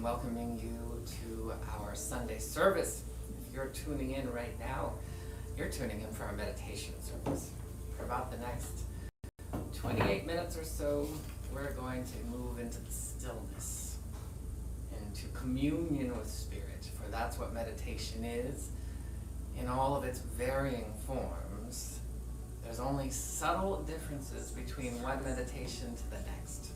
welcoming you to our Sunday service. If you're tuning in right now, you're tuning in for our meditation service. For about the next 28 minutes or so, we're going to move into the stillness, into communion with Spirit, for that's what meditation is in all of its varying forms. There's only subtle differences between one meditation to the next,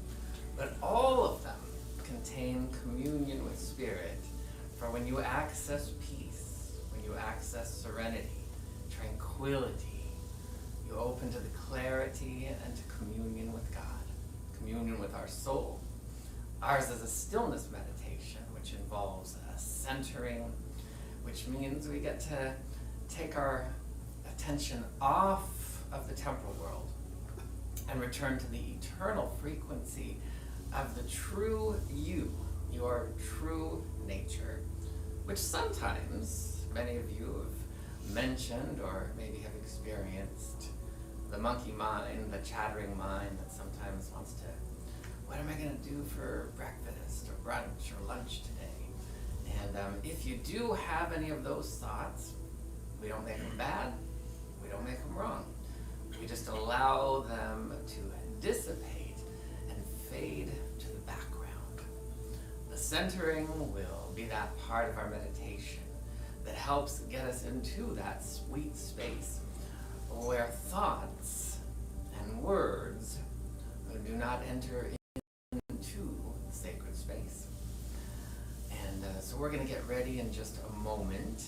but all of them contain communion with Spirit. For when you access peace, when you access serenity, tranquility, you open to the clarity and to communion with God, communion with our soul. Ours is a stillness meditation, which involves a centering, which means we get to take our attention off of the temporal world and return to the eternal frequency of the true you, your true nature, which sometimes many of you have mentioned or maybe have experienced. The monkey mind, the chattering mind that sometimes wants to, what am I going to do for breakfast or brunch or lunch today? And if you do have any of those thoughts, we don't make them bad, we don't make them wrong. We just allow them to dissipate and fade to the background. The centering will be that part of our meditation that helps get us into that sweet space where thoughts and words do not enter into the sacred space. And so we're going to get ready in just a moment.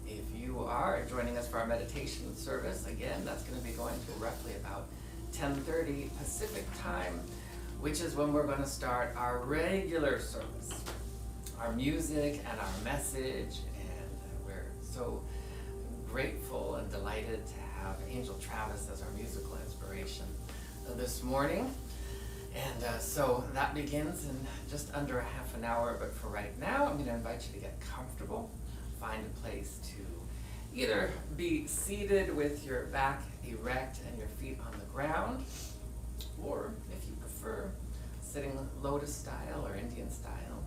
If you are joining us for our meditation service, again, that's going to be going to roughly about 10:30 Pacific time, which is when we're going to start our regular service, our music and our message. And we're so grateful and delighted to have Angel Travis as our musical inspiration this morning. And so that begins in just under a half an hour, but for right now, I'm going to invite you to get comfortable, find a place to either be seated with your back erect and your feet on the ground, or if you prefer, sitting lotus style or Indian style,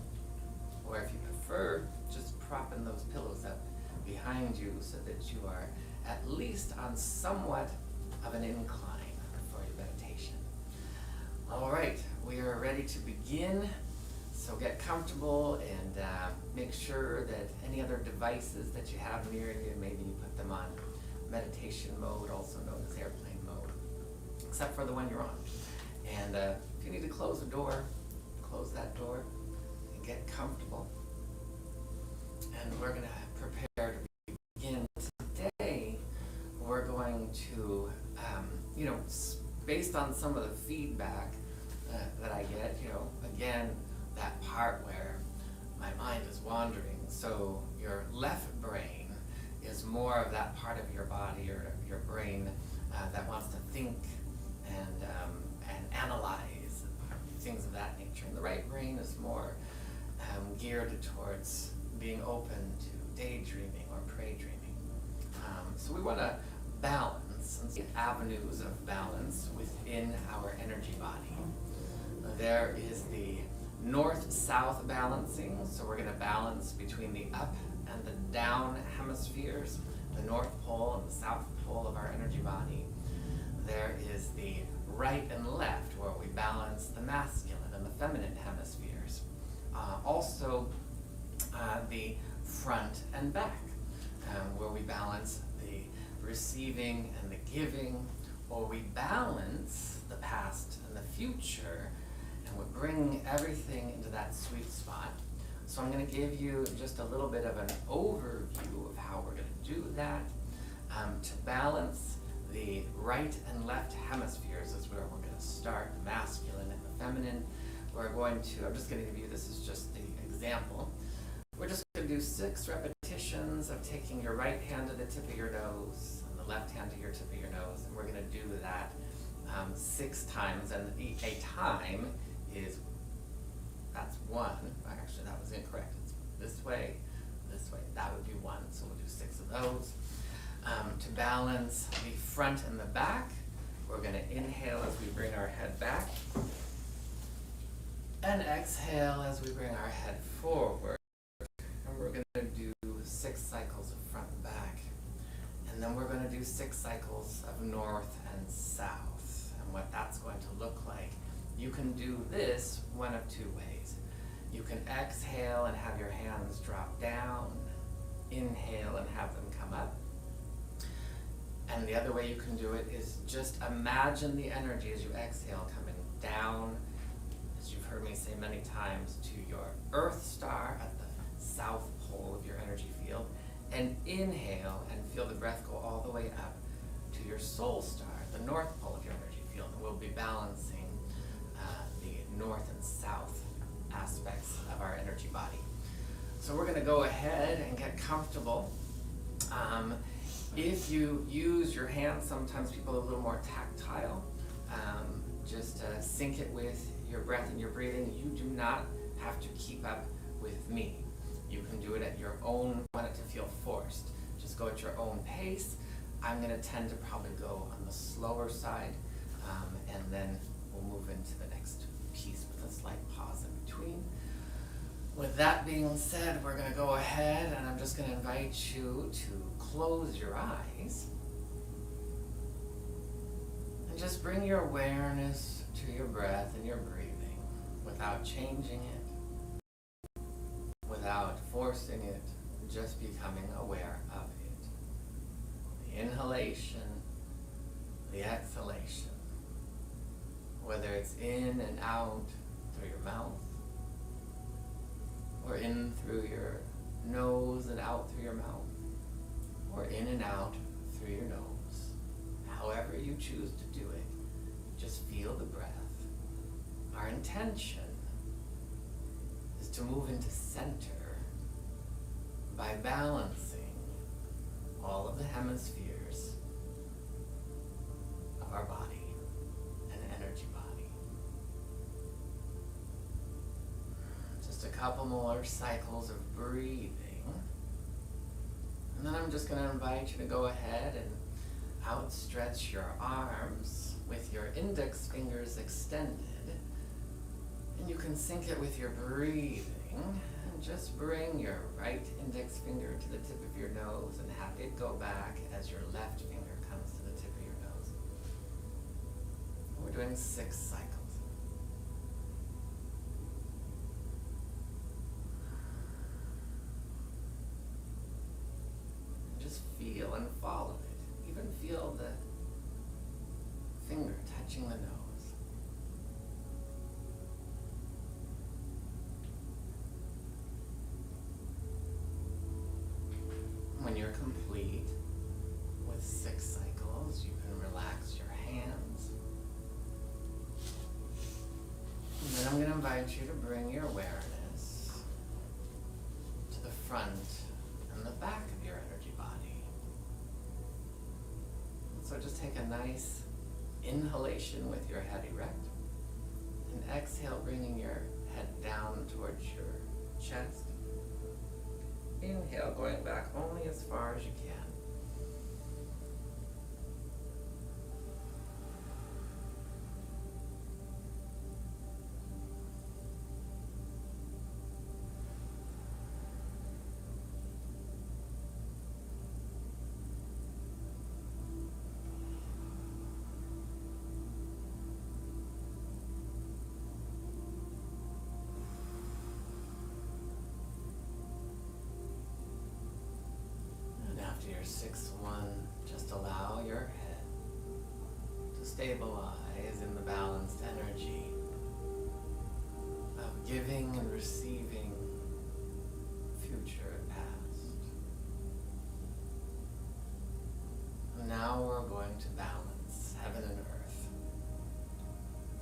or if you prefer, just propping those pillows up behind you so that you are at least on somewhat of an incline for your meditation. All right, we are ready to begin. So get comfortable and make sure that any other devices that you have near you, maybe you put them on meditation mode, also known as airplane mode, except for the one you're on. And if you need to close the door, close that door and get comfortable. And we're going to prepare to begin. Today, we're going to, based on some of the feedback that I get, again, that part where my mind is wandering. So your left brain is more of that part of your body or your brain that wants to think and analyze things of that nature. And the right brain is more geared towards being open to daydreaming or prey dreaming. So we want to balance and see avenues of balance within our energy body. There is the north-south balancing, so we're going to balance between the up and the down hemispheres, the north pole and the south pole of our energy body. There is the right and left, where we balance the masculine and the feminine hemispheres. Also, the front and back, where we balance the receiving and the giving, or we balance the past and the future, and we bring everything into that sweet spot. So I'm going to give you just a little bit of an overview of how we're going to do that. To balance the right and left hemispheres is where we're going to start, the masculine and the feminine. We're going to, I'm just going to give you, this is just the example. We're just going to do 6 repetitions of taking your right hand to the tip of your nose and the left hand to your tip of your nose. And we're going to do that 6 times. And a time is, that's 1. Actually, that was incorrect. It's this way. That would be 1. So we'll do 6 of those. To balance the front and the back, we're going to inhale as we bring our head back. And exhale as we bring our head forward. And we're going to do 6 cycles of front and back. And then we're going to do 6 cycles of north and south. And what that's going to look like. You can do this one of 2 ways. You can exhale and have your hands drop down. Inhale and have them come up. And the other way you can do it is just imagine the energy as you exhale coming down, as you've heard me say many times, to your Earth star at the south pole of your energy field. And inhale and feel the breath go all the way up to your soul star, the north pole of your energy field. And we'll be balancing the north and south aspects of our energy body. So we're going to go ahead and get comfortable. If you use your hands, sometimes people are a little more tactile. Just sync it with your breath and your breathing. You do not have to keep up with me. You can do it at your own, want it to feel forced. Just go at your own pace. I'm going to tend to probably go on the slower side, and then we'll move into the next piece with a slight pause in between. With that being said, we're going to go ahead and I'm just going to invite you to close your eyes and just bring your awareness to your breath and your breathing without changing it, without forcing it, just becoming aware of it. The inhalation, the exhalation, whether it's in and out through your mouth, or in through your nose and out through your mouth, or in and out through your nose. However you choose to do it, just feel the breath. Our intention is to move into center by balancing all of the hemispheres of our body and energy body. Just a couple more cycles of breathing. And then I'm just going to invite you to go ahead and outstretch your arms with your index fingers extended. And you can sync it with your breathing. And just bring your right index finger to the tip of your nose and have it go back as your left finger comes to the tip of your nose. We're doing 6 cycles. Just feel and follow it. Even feel the finger touching the nose. When you're complete with 6 cycles, you can relax your hands. And then I'm going to invite you to bring your awareness to the front and the back of your energy body. So just take a nice inhalation with your head erect, and exhale, bringing your head down towards your chest. Inhale, going back only as far as you can. Your 6th one, just allow your head to stabilize in the balanced energy of giving and receiving, future and past. And now we're going to balance heaven and earth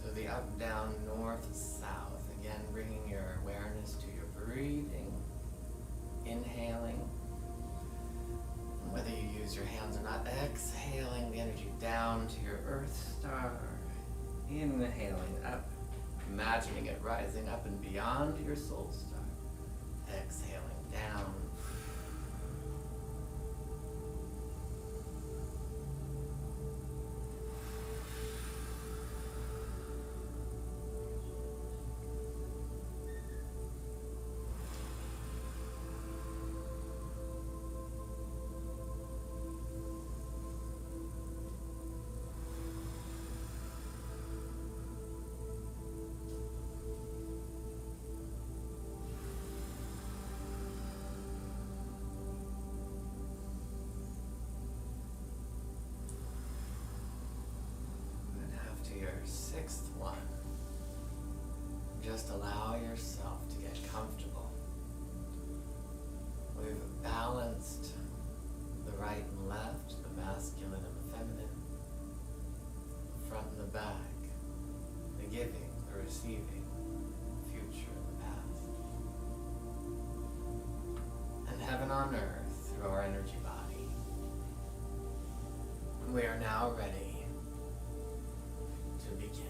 through the up, down, north, south. Again, bringing your awareness to your breathing, inhaling. Whether you use your hands or not, exhaling the energy down to your earth star, inhaling up, imagining it rising up and beyond your soul star, exhaling down. just allow yourself to get comfortable. We've balanced the right and left, the masculine and the feminine, the front and the back, the giving, the receiving, the future and the past. And heaven on earth through our energy body. We are now ready to begin.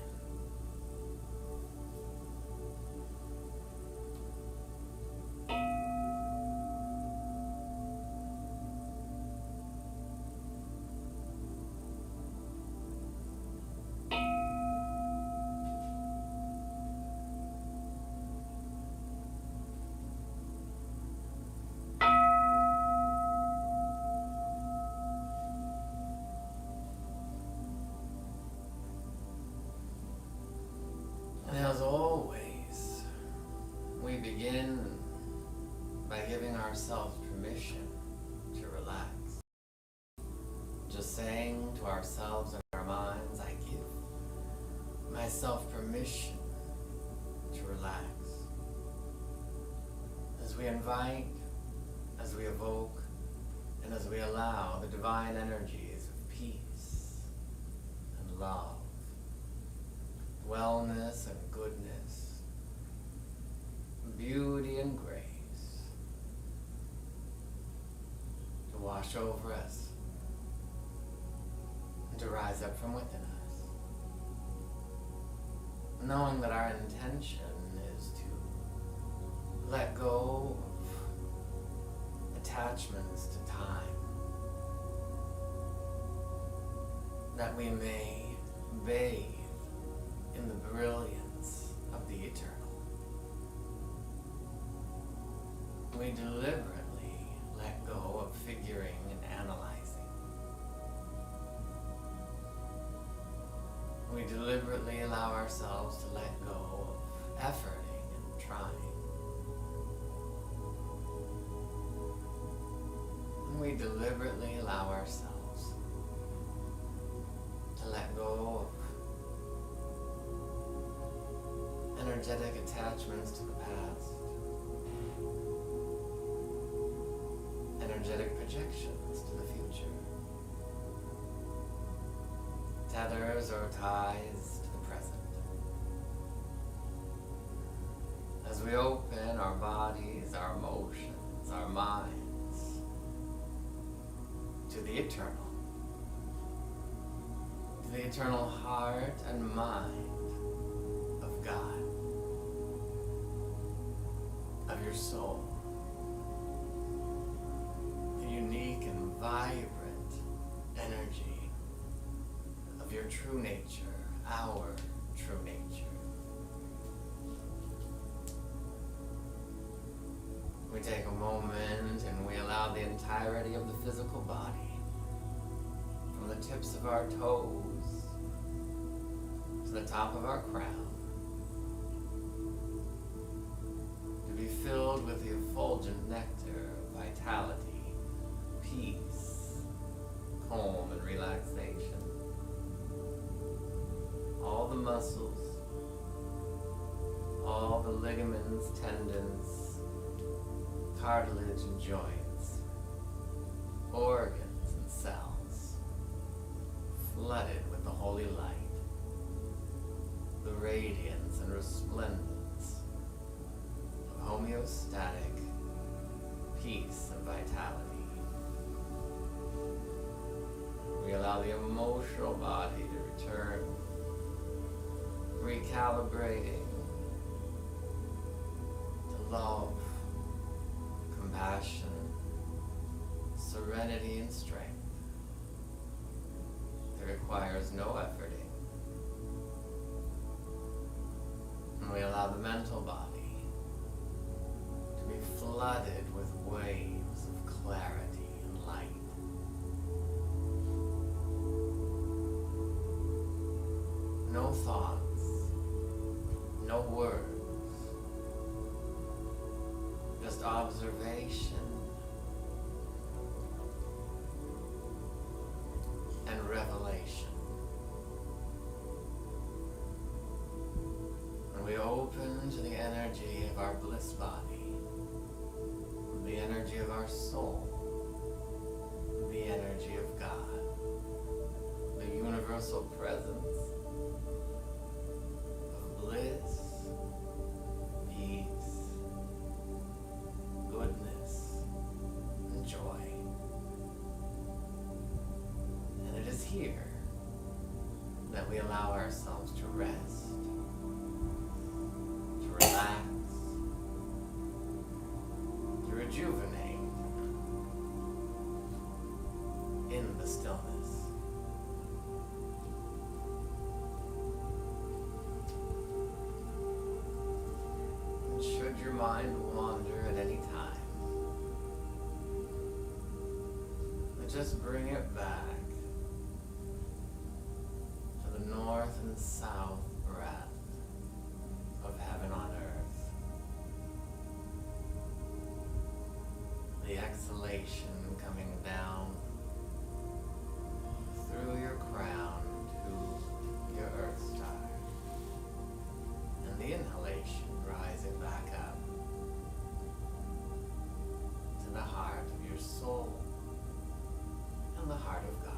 And as always, we begin by giving ourselves permission to relax. Just saying to ourselves and our minds, I give myself permission to relax. As we invite, as we evoke, and as we allow the divine energies of peace and love, wellness and goodness, beauty and grace to wash over us and to rise up from within us, knowing that our intention is to let go of attachments to time, that we may bathe in the brilliance of the eternal. We deliberately let go of figuring and analyzing. We deliberately allow ourselves to let go of efforting and trying. And we deliberately allow ourselves to let go of energetic attachments to the past, energetic projections to the future, tethers or ties to the present. As we open our bodies, our emotions, our minds to the eternal heart and mind of God, of your soul, the unique and vibrant energy of your true nature, our true nature. We take a moment and we allow the entirety of the physical body, from the tips of our toes to the top of our crown, be filled with the effulgent nectar of vitality, peace, calm, and relaxation. All the muscles, all the ligaments, tendons, cartilage and joints, organs and cells, flooded with the holy light, the radiance and resplendence homeostatic peace and vitality. We allow the emotional body to return, recalibrating to love, compassion, serenity, and strength. It requires no efforting. And we allow the mental body be flooded with waves of clarity and light. No thoughts, no words, just observation and revelation. And we open to the energy of our bliss body, the energy of our soul, the energy of God, the universal presence of bliss, peace, goodness, and joy. And it is here that we allow ourselves to rest, to relax, to rejuvenate in the stillness. And should your mind wander at any time, just bring it back to the north and south breath of heaven on earth. The exhalation coming down through your crown to your earth star, and the inhalation rising back up to the heart of your soul and the heart of God.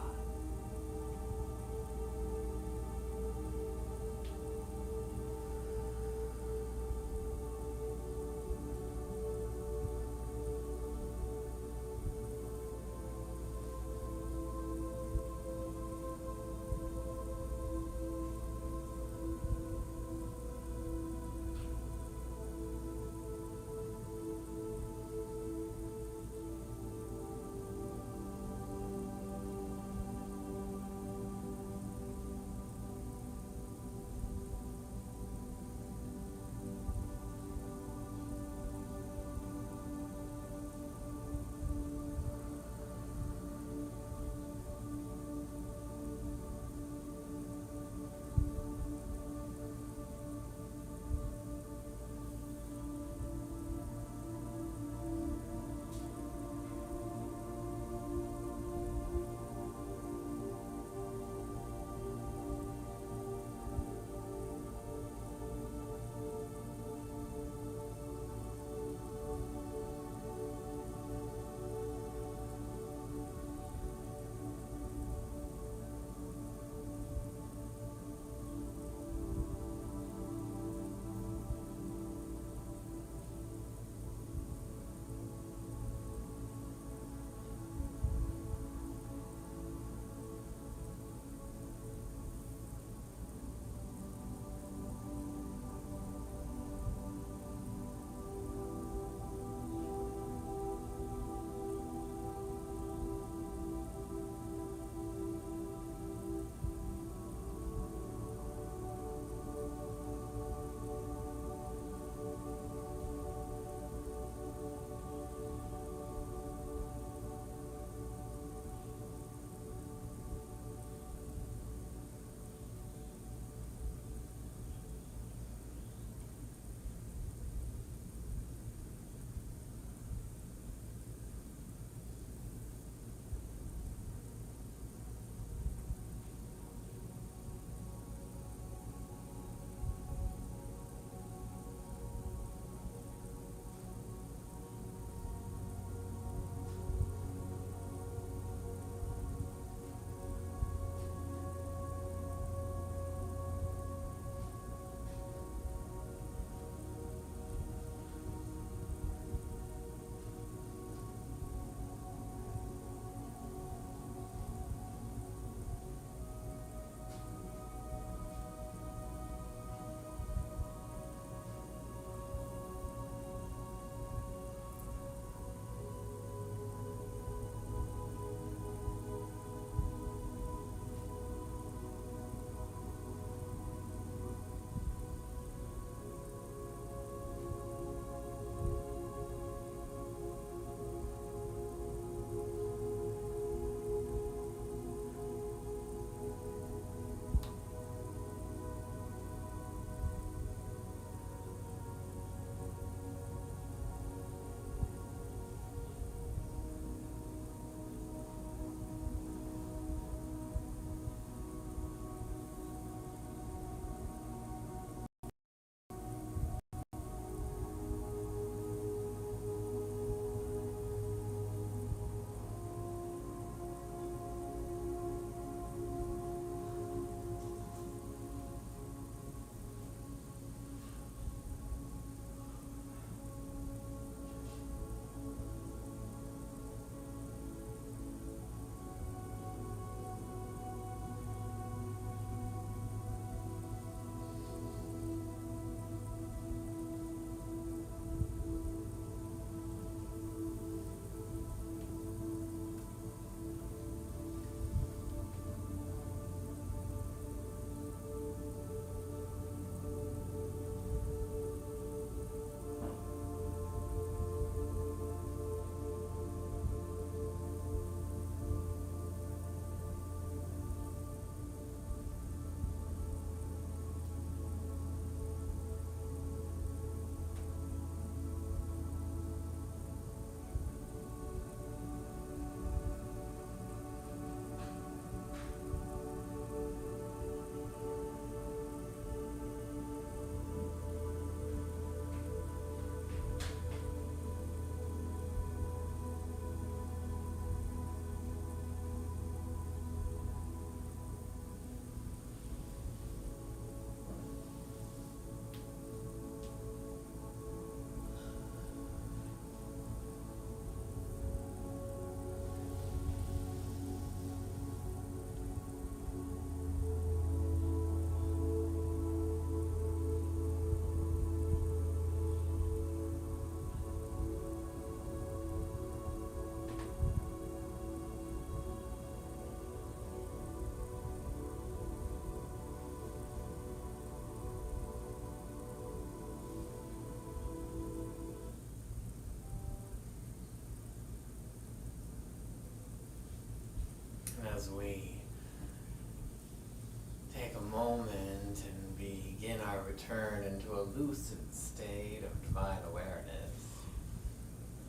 lucid state of divine awareness,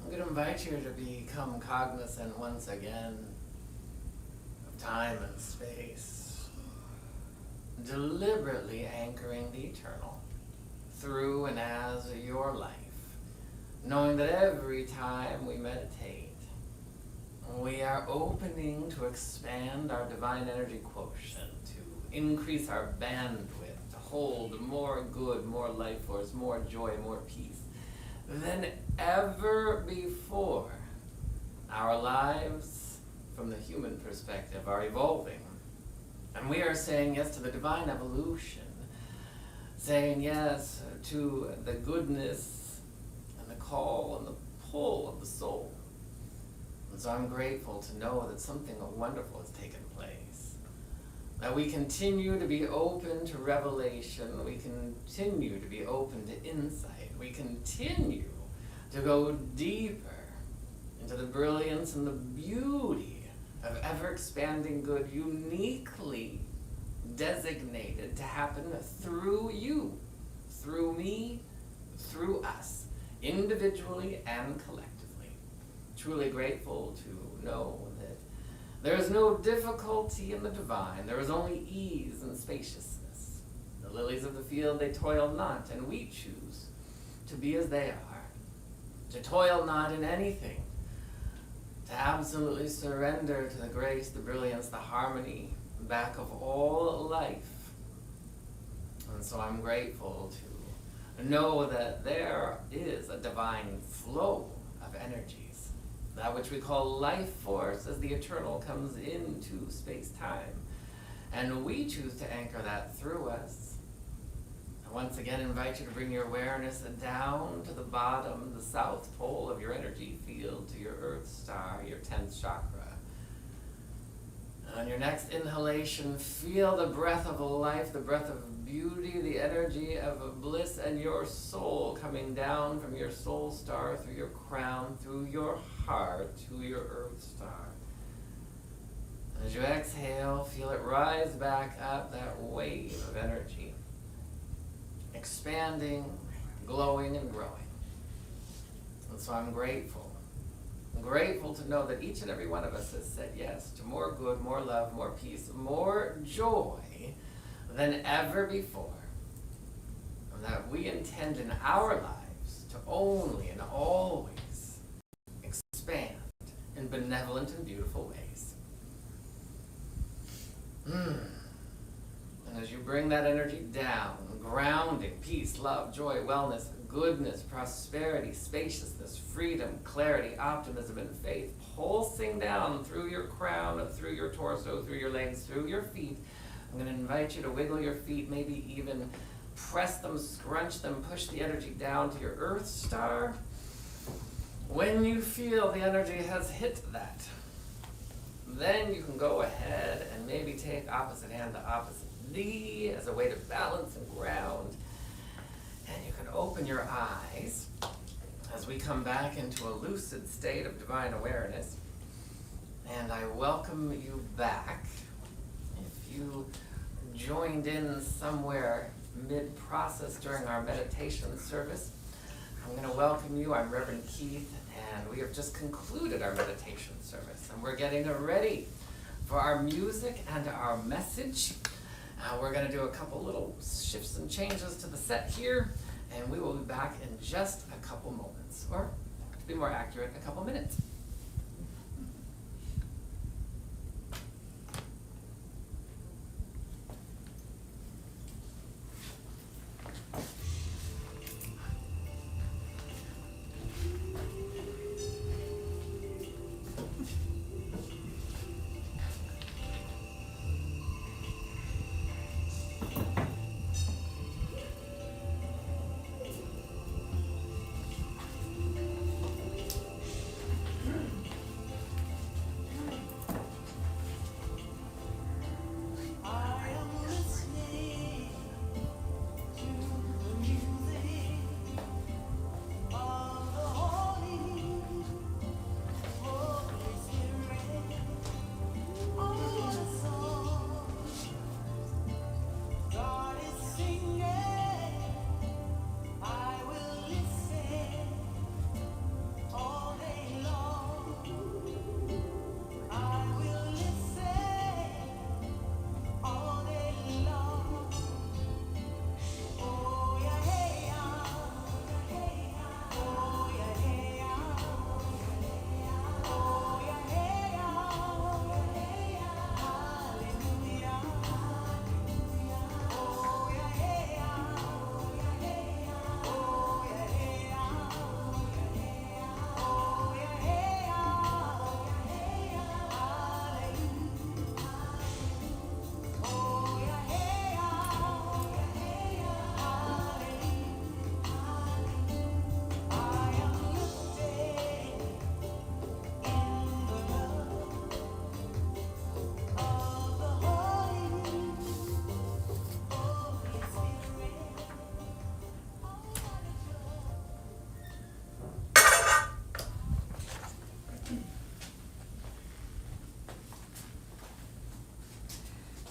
I'm going to invite you to become cognizant once again of time and space, deliberately anchoring the eternal through and as your life, knowing that every time we meditate, we are opening to expand our divine energy quotient, to increase our bandwidth, to hold more good, more life force, more joy, more peace than ever before. Our lives, from the human perspective, are evolving. And we are saying yes to the divine evolution, saying yes to the goodness and the call and the pull of the soul. And so I'm grateful to know that something wonderful has taken place. That we continue to be open to revelation. We continue to be open to insight. We continue to go deeper into the brilliance and the beauty of ever-expanding good, uniquely designated to happen through you, through me, through us, individually and collectively. Truly grateful to know that there is no difficulty in the divine. There is only ease and spaciousness. The lilies of the field, they toil not, and we choose to be as they are, to toil not in anything, to absolutely surrender to the grace, the brilliance, the harmony back of all life. And so I'm grateful to know that there is a divine flow of energies, that which we call life force, as the eternal comes into space-time. And we choose to anchor that through us. I once again invite you to bring your awareness down to the bottom, the south pole of your energy field, to your earth star, your 10th chakra. And on your next inhalation, feel the breath of life, the breath of beauty, the energy of bliss, and your soul coming down from your soul star through your crown, through your heart to your earth star. And as you exhale, feel it rise back up, that wave of energy, expanding, glowing, and growing. And so I'm grateful. I'm grateful to know that each and every one of us has said yes to more good, more love, more peace, more joy than ever before. And that we intend in our lives to only and always expand in benevolent and beautiful ways. And as you bring that energy down, grounding, peace, love, joy, wellness, goodness, prosperity, spaciousness, freedom, clarity, optimism, and faith, pulsing down through your crown, through your torso, through your legs, through your feet. I'm going to invite you to wiggle your feet, maybe even press them, scrunch them, push the energy down to your earth star. When you feel the energy has hit that, then you can go ahead and maybe take opposite hand to opposite knee as a way to balance and ground. And you can open your eyes as we come back into a lucid state of divine awareness. And I welcome you back. If you joined in somewhere mid-process during our meditation service, I'm going to welcome you. I'm Reverend Keith, and we have just concluded our meditation service. And we're getting ready for our music and our message. We're going to do a couple little shifts and changes to the set here, and we will be back in just a couple moments, or to be more accurate, a couple minutes.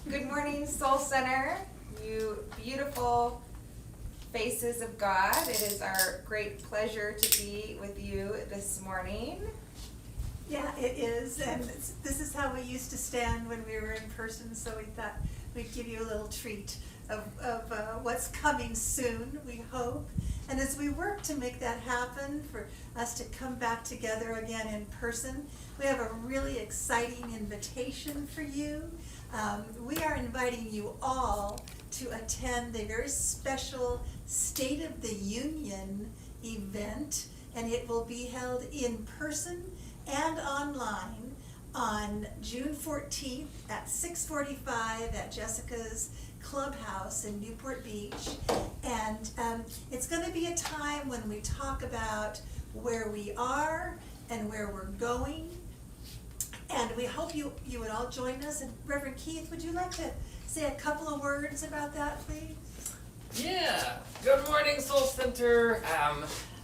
Good morning, Soul Center, you beautiful faces of God. It is our great pleasure to be with you this morning. Yeah, it is, and this is how we used to stand when we were in person, so we thought we'd give you a little treat of what's coming soon, we hope. And as we work to make that happen, for us to come back together again in person, we have a really exciting invitation for you. We are inviting you all to attend a very special State of the Union event, and it will be held in person and online on June 14th at 6:45 at Jessica's Clubhouse in Newport Beach. And it's going to be a time when we talk about where we are and where we're going. And we hope you would all join us. And Reverend Keith, would you like to say a couple of words about that, please? Yeah. Good morning, Soul Center.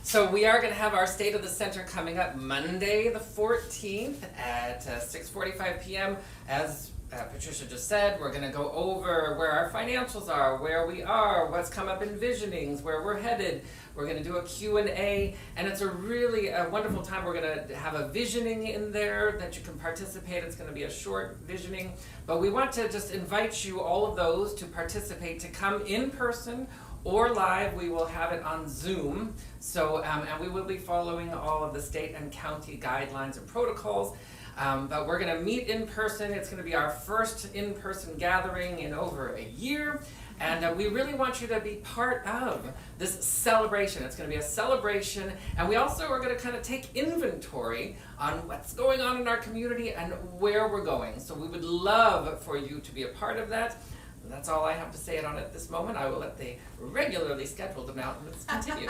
So we are going to have our State of the Center coming up Monday the 14th at 6:45 p.m. As Patricia just said, we're going to go over where our financials are, where we are, what's come up in visionings, where we're headed. We're going to do a Q&A, and it's a really wonderful time. We're going to have a visioning in there that you can participate. It's going to be a short visioning, but we want to just invite you, all of those, to participate, to come in person or live. We will have it on Zoom. So, and we will be following all of the state and county guidelines and protocols. But we're going to meet in person. It's going to be our first in-person gathering in over a year. And we really want you to be part of this celebration. It's going to be a celebration. And we also are going to kind of take inventory on what's going on in our community and where we're going. So we would love for you to be a part of that. That's all I have to say on it at this moment. I will let the regularly scheduled announcements continue.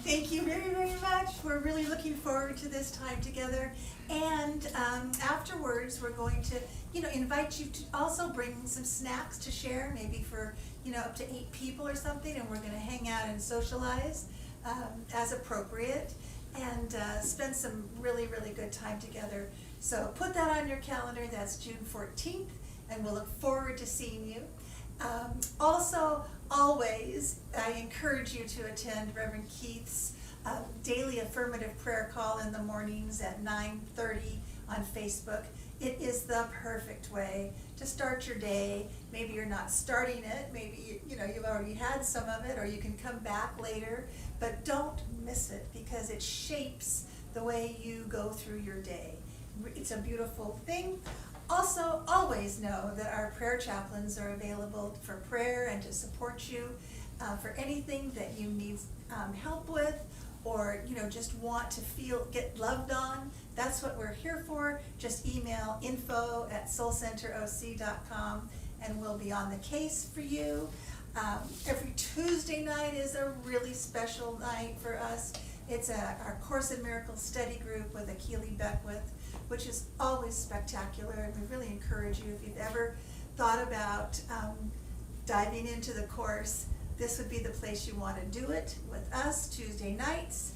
Thank you very, very much. We're really looking forward to this time together. And afterwards, we're going to, invite you to also bring some snacks to share, maybe for, up to 8 people or something. And we're going to hang out and socialize as appropriate and spend some really, really good time together. So put that on your calendar. That's June 14th, and we'll look forward to seeing you. Also, always, I encourage you to attend Reverend Keith's daily affirmative prayer call in the mornings at 9:30 on Facebook. It is the perfect way to start your day. Maybe you're not starting it. Maybe you've already had some of it, or you can come back later. But don't miss it, because it shapes the way you go through your day. It's a beautiful thing. Also, always know that our prayer chaplains are available for prayer and to support you for anything that you need help with, or just want to get loved on. That's what we're here for. Just email info@soulcenteroc.com and we'll be on the case for you. Every Tuesday night is a really special night for us. It's our Course in Miracles study group with Akili Beckwith, which is always spectacular, and we really encourage you, if you've ever thought about diving into the course, this would be the place you want to do it with us, Tuesday nights.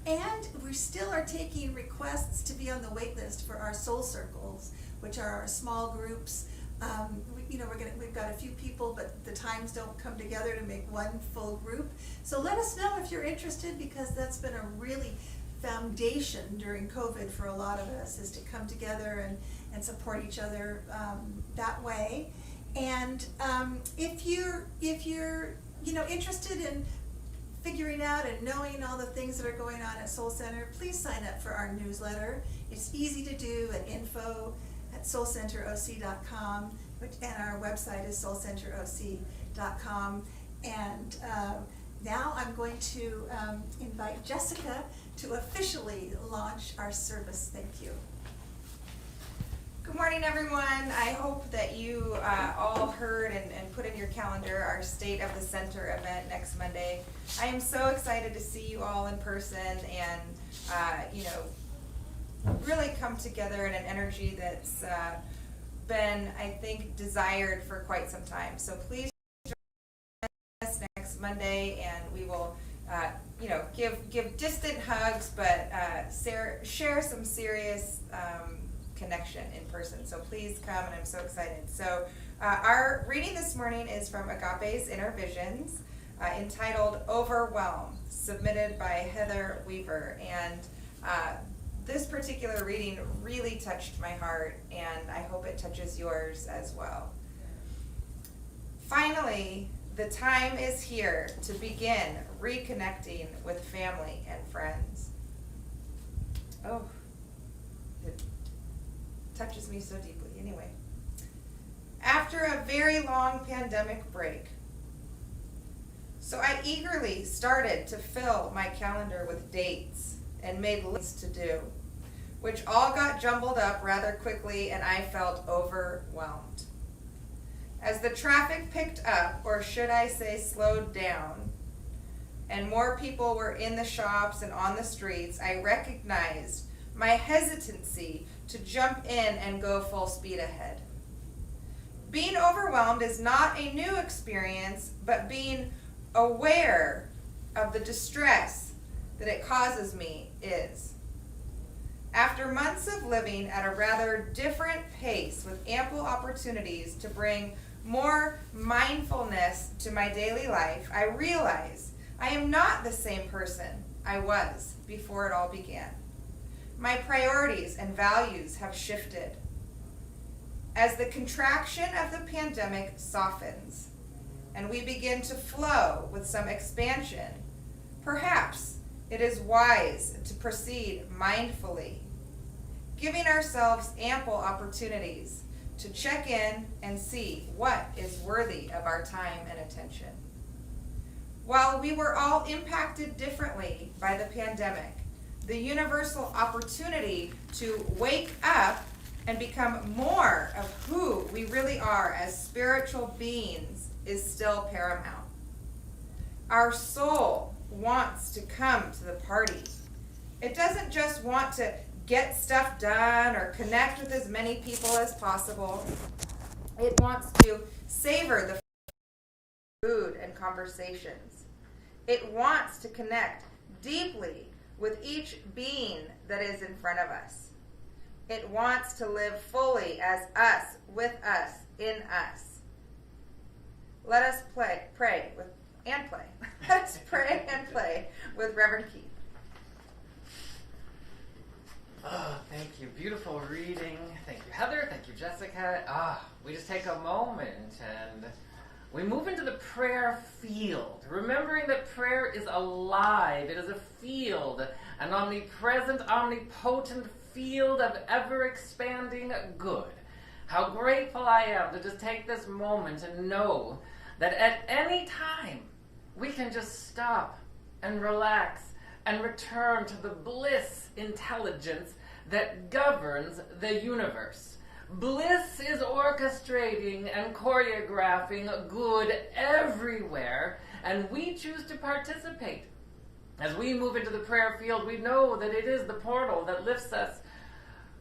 And we still are taking requests to be on the wait list for our soul circles, which are our small groups. We've got a few people, but the times don't come together to make one full group. So let us know if you're interested, because that's been a really foundation during COVID for a lot of us, is to come together and support each other that way. And if you're interested in figuring out and knowing all the things that are going on at Soul Center, please sign up for our newsletter. It's easy to do at info@soulcenteroc.com, and our website is soulcenteroc.com. And now I'm going to invite Jessica to officially launch our service. Thank you. Good morning, everyone. I hope that you all heard and put in your calendar our State of the Center event next Monday. I am so excited to see you all in person and, really come together in an energy that's been, I think, desired for quite some time. So please join us next Monday, and we will give distant hugs, but share some serious connection in person. So please come, and I'm so excited. So our reading this morning is from Agape's Inner Visions, entitled Overwhelm, submitted by Heather Weaver. And this particular reading really touched my heart, and I hope it touches yours as well. Finally, the time is here to begin reconnecting with family and friends. Oh, it touches me so deeply. Anyway, after a very long pandemic break, so I eagerly started to fill my calendar with dates and made lists to do, which all got jumbled up rather quickly, and I felt overwhelmed. As the traffic picked up, or should I say slowed down, and more people were in the shops and on the streets, I recognized my hesitancy to jump in and go full speed ahead. Being overwhelmed is not a new experience, but being aware of the distress that it causes me is. After months of living at a rather different pace with ample opportunities to bring more mindfulness to my daily life, I realize I am not the same person I was before it all began. My priorities and values have shifted. As the contraction of the pandemic softens and we begin to flow with some expansion, perhaps it is wise to proceed mindfully, giving ourselves ample opportunities to check in and see what is worthy of our time and attention. While we were all impacted differently by the pandemic, the universal opportunity to wake up and become more of who we really are as spiritual beings is still paramount. Our soul wants to come to the party. It doesn't just want to get stuff done or connect with as many people as possible. It wants to savor the food and conversations. It wants to connect deeply with each being that is in front of us. It wants to live fully as us, with us, in us. Let us pray and play. Let us pray and play with Reverend Keith. Oh, thank you. Beautiful reading. Thank you, Heather. Thank you, Jessica. We just take a moment and we move into the prayer field, remembering that prayer is alive. It is a field, an omnipresent, omnipotent field of ever-expanding good. How grateful I am to just take this moment and know that at any time we can just stop and relax and return to the bliss intelligence that governs the universe. Bliss is orchestrating and choreographing good everywhere, and we choose to participate. As we move into the prayer field, we know that it is the portal that lifts us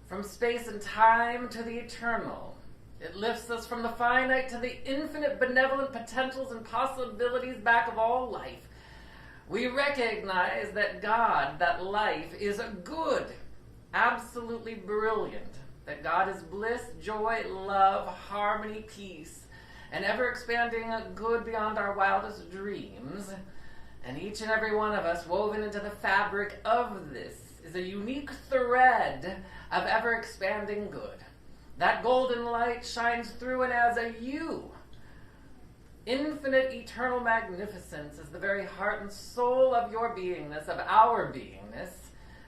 from space and time to the eternal. It lifts us from the finite to the infinite benevolent potentials and possibilities back of all life. We recognize that God, that life, is good, absolutely brilliant, that God is bliss, joy, love, harmony, peace, and ever-expanding good beyond our wildest dreams. And each and every one of us, woven into the fabric of this, is a unique thread of ever-expanding good. That golden light shines through, and as a you, infinite eternal magnificence is the very heart and soul of your beingness, of our beingness.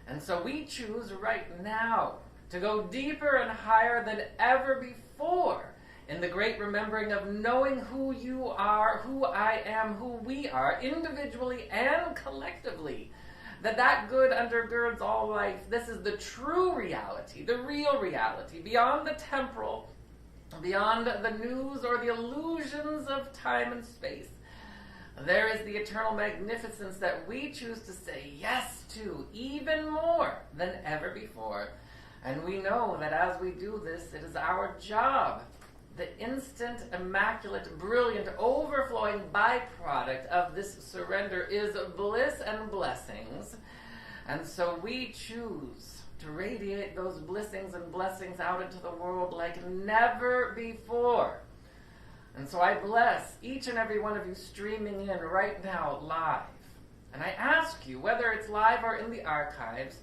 And so we choose right now to go deeper and higher than ever before in the great remembering of knowing who you are, who I am, who we are, individually and collectively. That good undergirds all life. This is the true reality, the real reality, beyond the temporal, beyond the news or the illusions of time and space. There is the eternal magnificence that we choose to say yes to, even more than ever before. And we know that as we do this, it is our job. The instant, immaculate, brilliant, overflowing byproduct of this surrender is bliss and blessings. And so we choose to radiate those blessings and blessings out into the world like never before. And so I bless each and every one of you streaming in right now live. And I ask you, whether it's live or in the archives,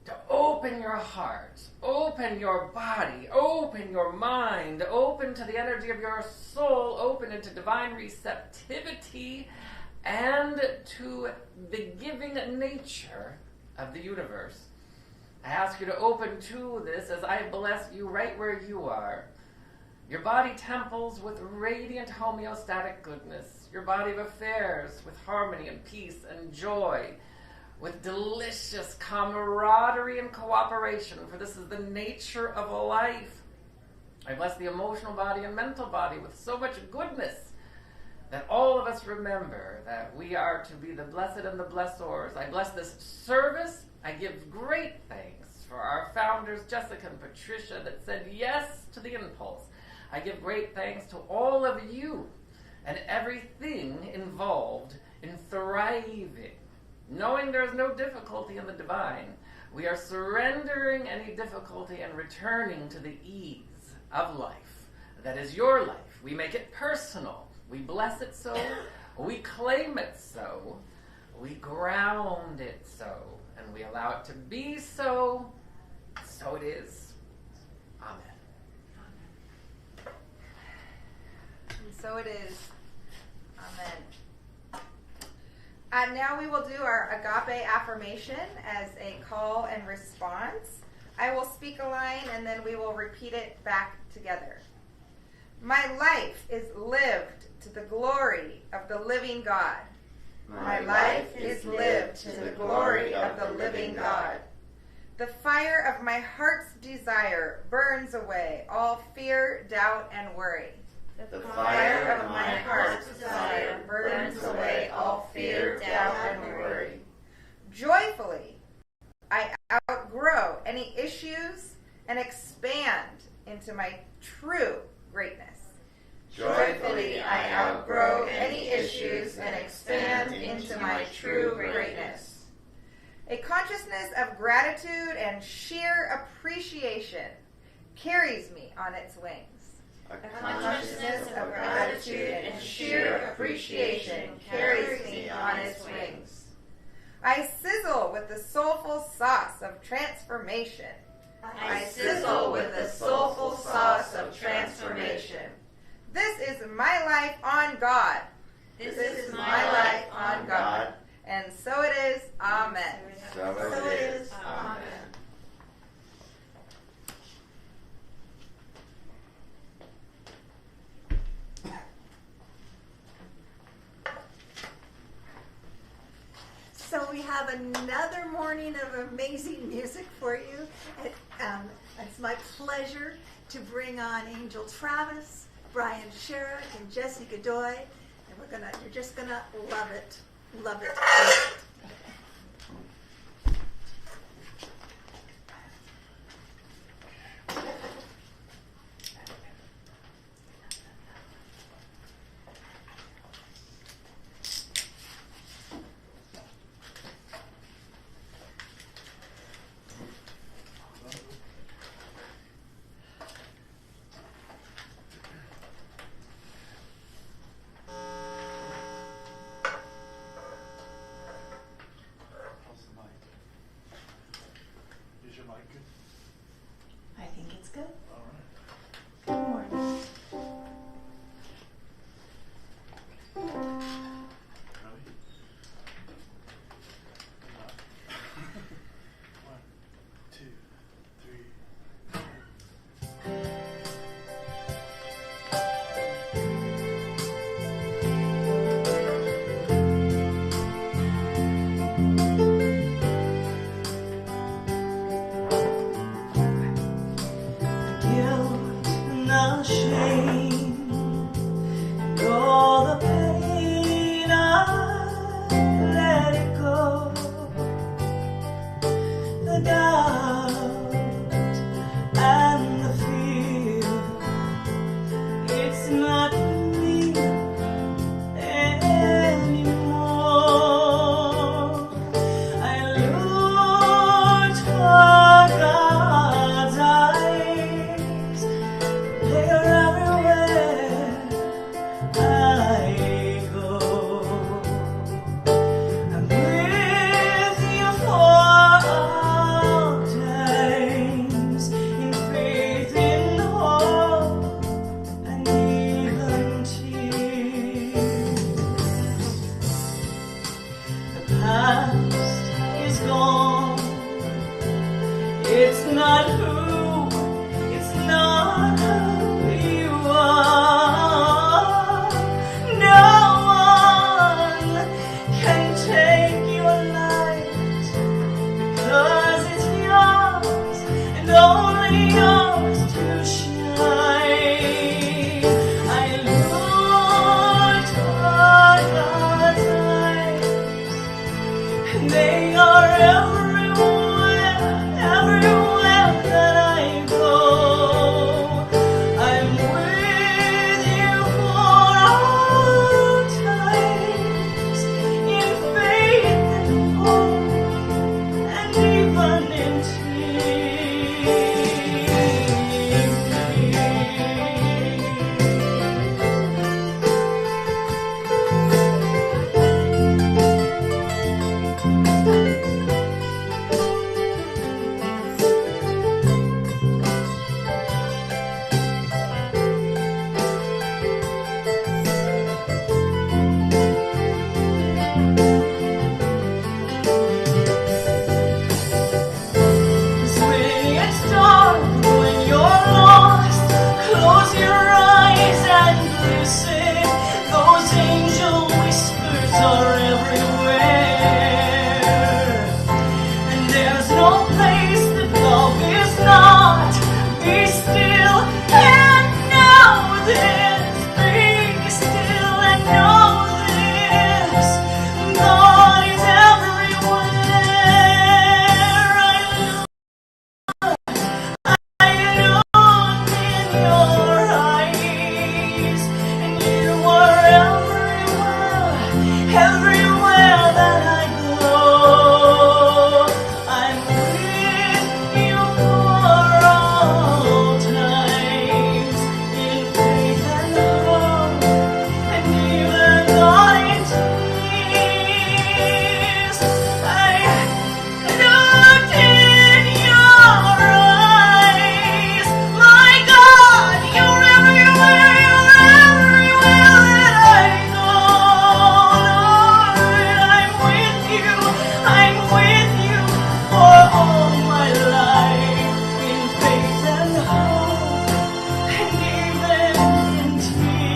to open your heart, open your body, open your mind, open to the energy of your soul, open into divine receptivity and to the giving nature of the universe. I ask you to open to this as I bless you right where you are. Your body temples with radiant homeostatic goodness. Your body of affairs with harmony and peace and joy. With delicious camaraderie and cooperation, for this is the nature of a life. I bless the emotional body and mental body with so much goodness that all of us remember that we are to be the blessed and the blessors. I bless this service. I give great thanks for our founders, Jessica and Patricia, that said yes to the impulse. I give great thanks to all of you and everything involved in thriving. Knowing there is no difficulty in the divine, we are surrendering any difficulty and returning to the ease of life. That is your life. We make it personal. We bless it so. We claim it so. We ground it so. And we allow it to be so. So it is. Amen. And so it is. Amen. Now we will do our agape affirmation as a call and response. I will speak a line and then we will repeat it back together. My life is lived to the glory of the living God. My life is lived to the glory of the living God. The fire of my heart's desire burns away all fear, doubt, and worry. The fire of my heart's desire burns away all fear, doubt, and worry. Joyfully, I outgrow any issues and expand into my true greatness. Joyfully, I outgrow any issues and expand into my true greatness. A consciousness of gratitude and sheer appreciation carries me on its wings. A consciousness of gratitude and sheer appreciation carries me on its wings. I sizzle with the soulful sauce of transformation. I sizzle with the soulful sauce of transformation. This is my life on God. This is my life on God. And so it is. Amen. So it is. Amen. So we have another morning of amazing music for you. It's my pleasure to bring on Angel Travis, Brian Sherrick, and Jesse Godoy, and you're just gonna love it, love it. It's not who you are. No one can take your light, because it's yours and only yours to shine. I looked for God's eyes, and they are everywhere that I go. I'm with you for all times, in faith and hope, and even in when it's dark, when you're lost, close your eyes and listen. Those angel whispers are everywhere, and there's no place that love is not. Be still and know this. Be still and know this. God is everywhere. I look in your eyes, and you are everywhere that I go. I'm with you for all times, in faith and hope, and even on in tears. I looked in your eyes, my God, you're everywhere that I go. Lord, I'm with you for all my life, in faith and hope, and even in tears.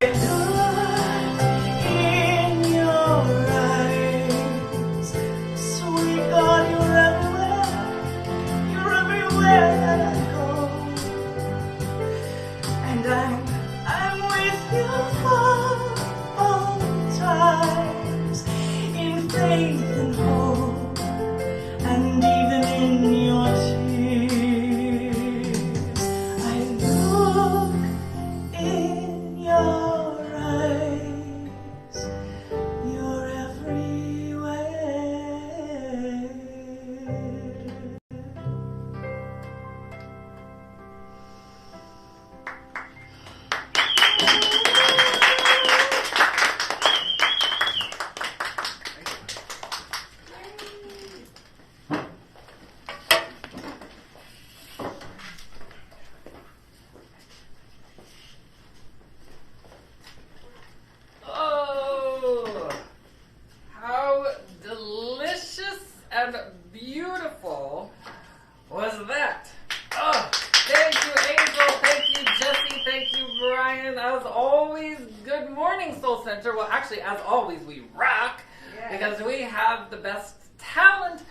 I looked in your eyes, sweet God, you're everywhere that I go, and I'm with you for all times, in faith and hope, and even in your tears. I look in your eyes, you're everywhere. Oh, how delicious and beautiful was that? Oh, thank you, Angel. Thank you, Jesse. Thank you, Brian. As always, good morning, Soul Center. Well, actually, as always, we rock because we have the best talent.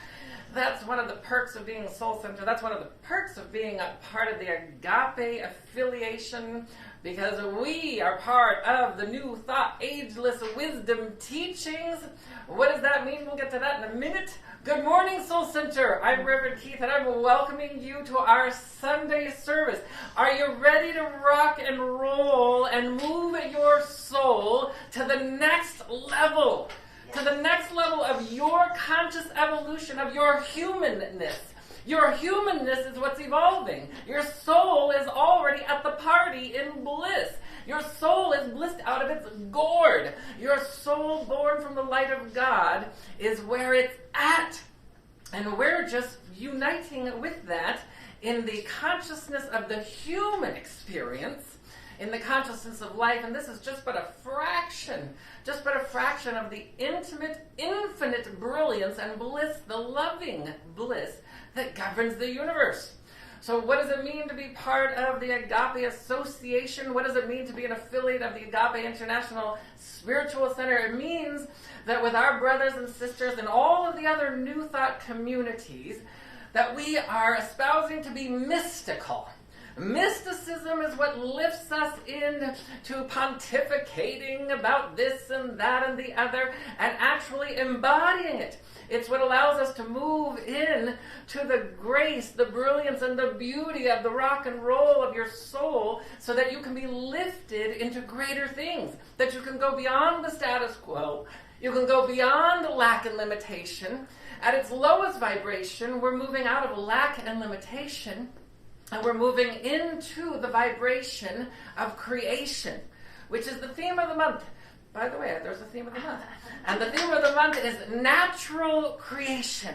That's one of the perks of being a Soul Center. That's one of the perks of being a part of the Agape affiliation, because we are part of the New Thought Ageless Wisdom Teachings. What does that mean? We'll get to that in a minute. Good morning, Soul Center. I'm Reverend Keith, and I'm welcoming you to our Sunday service. Are you ready to rock and roll and move your soul to the next level? To the next level of your conscious evolution, of your humanness. Your humanness is what's evolving. Your soul is already at the party in bliss. Your soul is blissed out of its gourd. Your soul born from the light of God is where it's at. And we're just uniting with that in the consciousness of the human experience. in the consciousness of life, and this is just but a fraction of the intimate, infinite brilliance and bliss, the loving bliss that governs the universe. So what does it mean to be part of the Agape Association? What does it mean to be an affiliate of the Agape International Spiritual Center? It means that with our brothers and sisters and all of the other New Thought communities, that we are espousing to be mystical. Mysticism is what lifts us into pontificating about this and that and the other and actually embodying it. It's what allows us to move in to the grace, the brilliance, and the beauty of the rock and roll of your soul so that you can be lifted into greater things, that you can go beyond the status quo, you can go beyond lack and limitation. At its lowest vibration, we're moving out of lack and limitation, and we're moving into the vibration of creation, which is the theme of the month. By the way, there's a theme of the month. And the theme of the month is natural creation.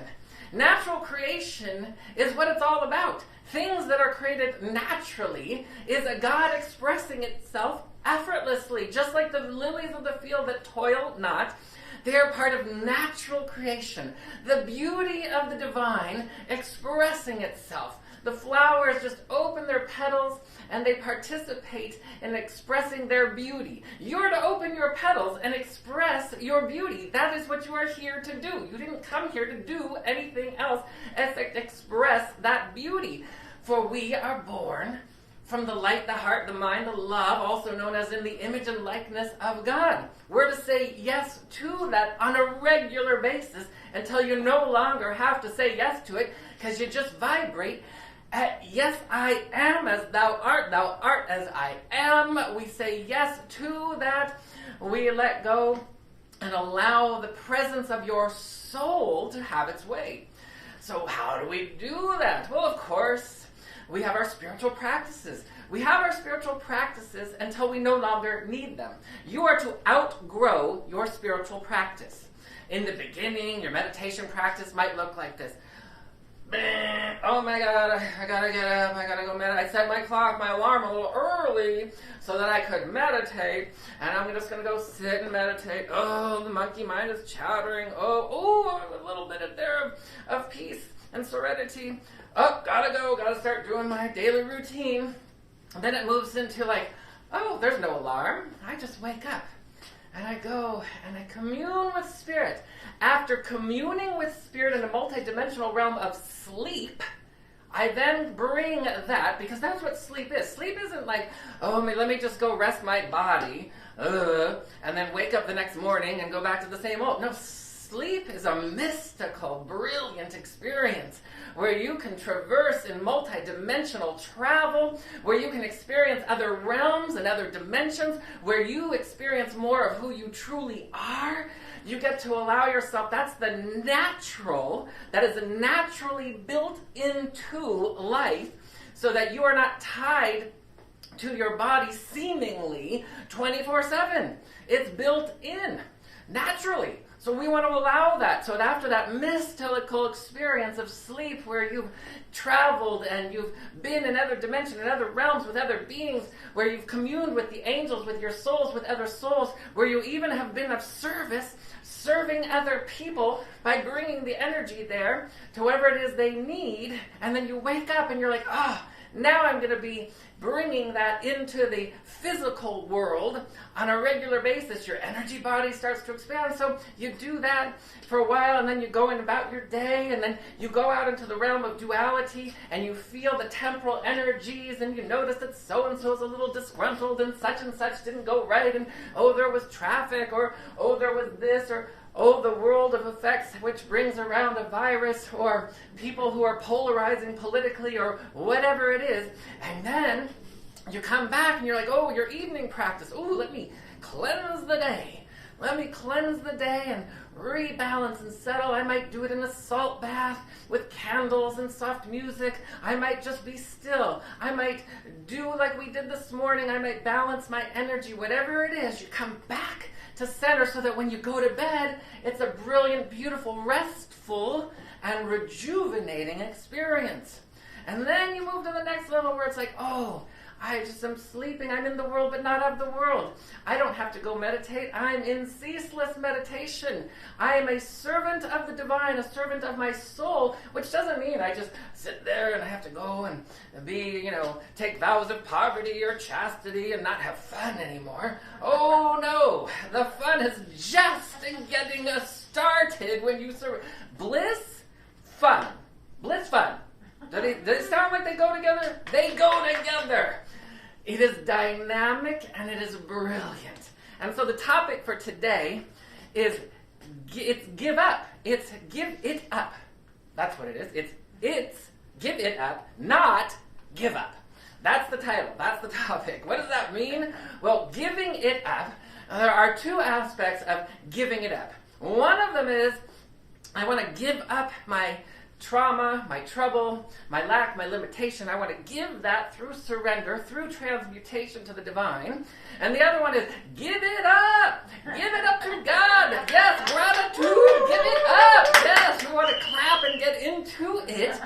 Natural creation is what it's all about. Things that are created naturally is a God expressing itself effortlessly, just like the lilies of the field that toil not. They are part of natural creation. The beauty of the divine expressing itself. The flowers just open their petals and they participate in expressing their beauty. You're to open your petals and express your beauty. That is what you are here to do. You didn't come here to do anything else except express that beauty. For we are born from the light, the heart, the mind, the love, also known as in the image and likeness of God. We're to say yes to that on a regular basis until you no longer have to say yes to it because you just vibrate at yes, I am as thou art as I am. We say yes to that. We let go and allow the presence of your soul to have its way. So how do we do that? Well, of course, we have our spiritual practices. We have our spiritual practices until we no longer need them. You are to outgrow your spiritual practice. In the beginning, your meditation practice might look like this. Oh my God, I gotta get up, I gotta go meditate. I set my clock, my alarm a little early so that I could meditate, and I'm just gonna go sit and meditate. Oh, the monkey mind is chattering. Oh, a little bit of peace and serenity. Oh, gotta start doing my daily routine. And then it moves into like, oh, there's no alarm. I just wake up. And I go and I commune with spirit. After communing with spirit in a multidimensional realm of sleep, I then bring that, because that's what sleep is. Sleep isn't like, oh, let me just go rest my body, and then wake up the next morning and go back to the same old. No, sleep is a mystical, brilliant experience where you can traverse in multidimensional travel, where you can experience other realms and other dimensions, where you experience more of who you truly are. You get to allow yourself, that's the natural, that is naturally built into life so that you are not tied to your body seemingly 24/7. It's built in naturally. So we want to allow that. So after that mystical experience of sleep where you've traveled and you've been in other dimensions, in other realms with other beings, where you've communed with the angels, with your souls, with other souls, where you even have been of service, serving other people by bringing the energy there to whatever it is they need, and then you wake up and you're like, now I'm going to be bringing that into the physical world on a regular basis. Your energy body starts to expand. So you do that for a while, and then you go in about your day, and then you go out into the realm of duality, and you feel the temporal energies, and you notice that so-and-so's a little disgruntled, and such didn't go right, and there was traffic, or there was this, or the world of effects which brings around a virus, or people who are polarizing politically, or whatever it is. And then you come back and you're like, your evening practice. Let me cleanse the day. Let me cleanse the day and rebalance and settle. I might do it in a salt bath with candles and soft music. I might just be still. I might do like we did this morning. I might balance my energy. Whatever it is, you come back to center so that when you go to bed, it's a brilliant, beautiful, restful, and rejuvenating experience. And then you move to the next level where it's like, I just am sleeping. I'm in the world, but not of the world. I don't have to go meditate. I'm in ceaseless meditation. I am a servant of the divine, a servant of my soul, which doesn't mean I just sit there and I have to go and be, take vows of poverty or chastity and not have fun anymore. Oh no, the fun is just in getting us started when you serve. Bliss, fun. Bliss, fun. Does it sound like they go together? They go together. It is dynamic and it is brilliant. And so the topic for today is it's give up. It's give it up. That's what it is. It's give it up, not give up. That's the title. That's the topic. What does that mean? Well, giving it up, there are two aspects of giving it up. One of them is I want to give up my trauma, my trouble, my lack, my limitation. I want to give that through surrender, through transmutation to the divine. And the other one is give it up. Give it up to God. Yes, gratitude. Give it up. Yes, we want to clap and get into it.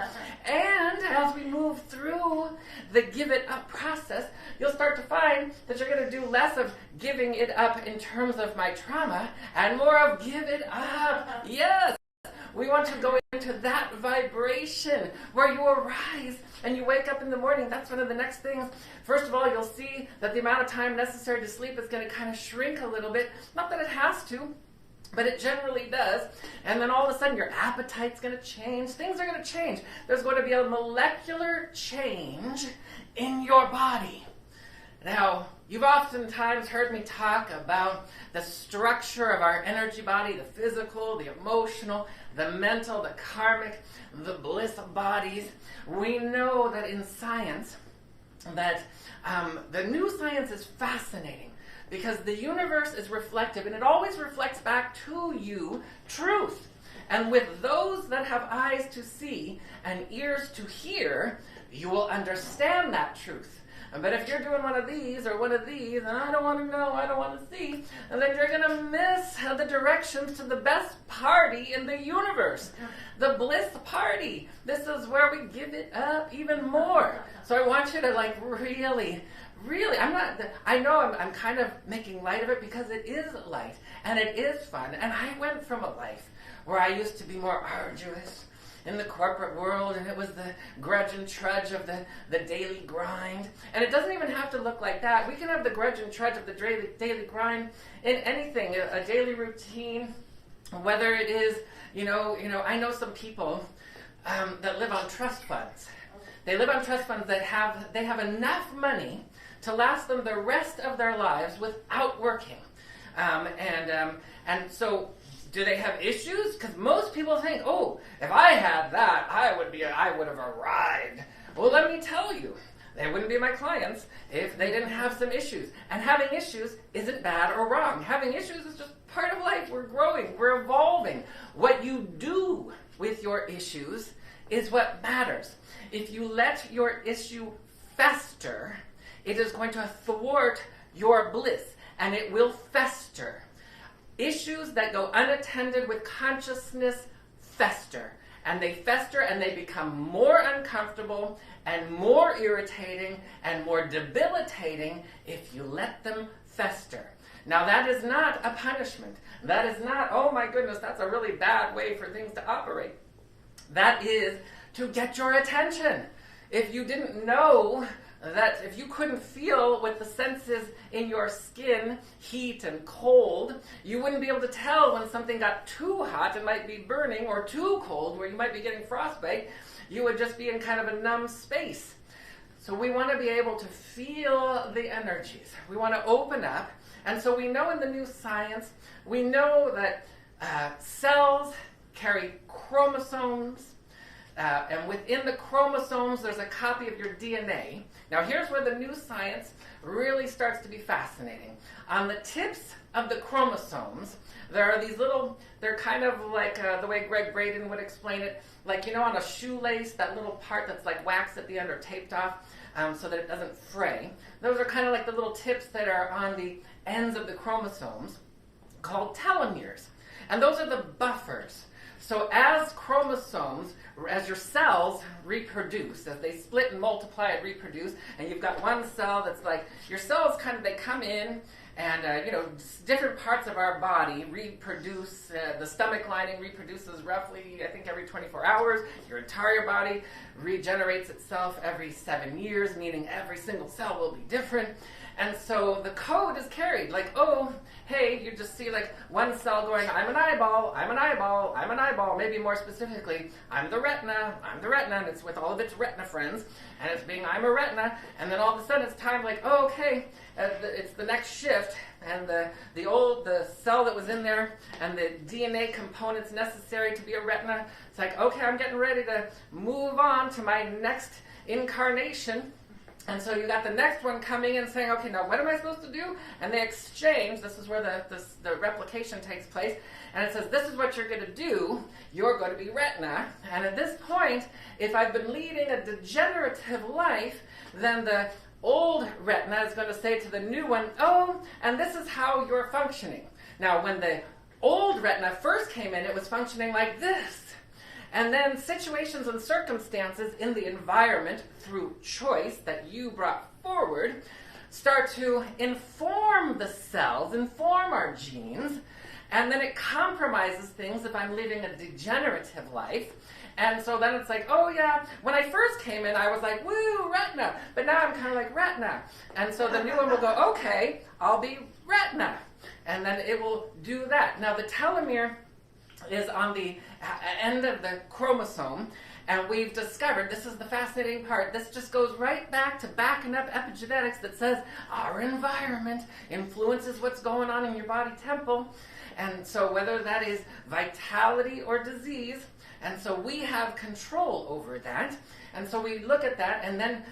And as we move through the give it up process, you'll start to find that you're going to do less of giving it up in terms of my trauma and more of give it up. Yes. We want to go into that vibration where you arise and you wake up in the morning. That's one of the next things. First of all, you'll see that the amount of time necessary to sleep is going to kind of shrink a little bit. Not that it has to, but it generally does. And then all of a sudden your appetite's going to change. Things are going to change. There's going to be a molecular change in your body. Now, you've oftentimes heard me talk about the structure of our energy body, the physical, the emotional, the mental, the karmic, the bliss bodies. We know that in science, that the new science is fascinating because the universe is reflective and it always reflects back to you truth. And with those that have eyes to see and ears to hear, you will understand that truth. But if you're doing one of these or one of these, and I don't want to know, I don't want to see, and then you're going to miss the directions to the best party in the universe, the bliss party. This is where we give it up even more. So I want you to really, I know I'm kind of making light of it because it is light and it is fun. And I went from a life where I used to be more arduous in the corporate world, and it was the grudge and trudge of the daily grind. And it doesn't even have to look like that. We can have the grudge and trudge of the daily grind in anything, a daily routine, whether it is, I know some people that live on trust funds. They live on trust funds that have enough money to last them the rest of their lives without working. And so do they have issues? Because most people think, oh, if I had that, I would have arrived. Well, let me tell you, they wouldn't be my clients if they didn't have some issues. And having issues isn't bad or wrong. Having issues is just part of life. We're growing. We're evolving. What you do with your issues is what matters. If you let your issue fester, it is going to thwart your bliss, and it will fester. Issues that go unattended with consciousness fester. And they fester and they become more uncomfortable and more irritating and more debilitating if you let them fester. Now that is not a punishment. That is not, oh my goodness, that's a really bad way for things to operate. That is to get your attention. If you didn't know that, if you couldn't feel with the senses in your skin, heat and cold, you wouldn't be able to tell when something got too hot and might be burning, or too cold where you might be getting frostbite. You would just be in kind of a numb space. So we want to be able to feel the energies. We want to open up. And so we know in the new science, we know that cells carry chromosomes. And within the chromosomes, there's a copy of your DNA. Now, here's where the new science really starts to be fascinating. On the tips of the chromosomes, there are these little, they're kind of like the way Greg Braden would explain it, like, on a shoelace, that little part that's like wax at the end or taped off so that it doesn't fray. Those are kind of like the little tips that are on the ends of the chromosomes called telomeres. And those are the buffers So as chromosomes, as your cells reproduce, as they split and multiply and reproduce, and you've got one cell that's like, your cells kind of, they come in, and, different parts of our body reproduce. The stomach lining reproduces roughly, I think, every 24 hours. Your entire body regenerates itself every 7 years, meaning every single cell will be different. And so the code is carried, like, oh, hey, you just see like one cell going, I'm an eyeball, I'm an eyeball, I'm an eyeball. Maybe more specifically, I'm the retina, and it's with all of its retina friends, and it's being, I'm a retina, and then all of a sudden it's time like, oh, okay, it's the next shift, and the cell that was in there, and the DNA components necessary to be a retina, it's like, okay, I'm getting ready to move on to my next incarnation. And so you got the next one coming in saying, okay, now what am I supposed to do? And they exchange. This is where the replication takes place. And it says, this is what you're going to do. You're going to be retina. And at this point, if I've been leading a degenerative life, then the old retina is going to say to the new one, oh, and this is how you're functioning. Now, when the old retina first came in, it was functioning like this. And then situations and circumstances in the environment through choice that you brought forward start to inform the cells, inform our genes, and then it compromises things if I'm living a degenerative life. And so then it's like, oh yeah, when I first came in, I was like, woo, retina. But now I'm kind of like retina. And so the new one will go, okay, I'll be retina. And then it will do that. Now the telomere is on the end of the chromosome, and we've discovered, this is the fascinating part, this just goes right back to backing up epigenetics that says our environment influences what's going on in your body temple. And so whether that is vitality or disease, and so we have control over that. And so we look at that, and then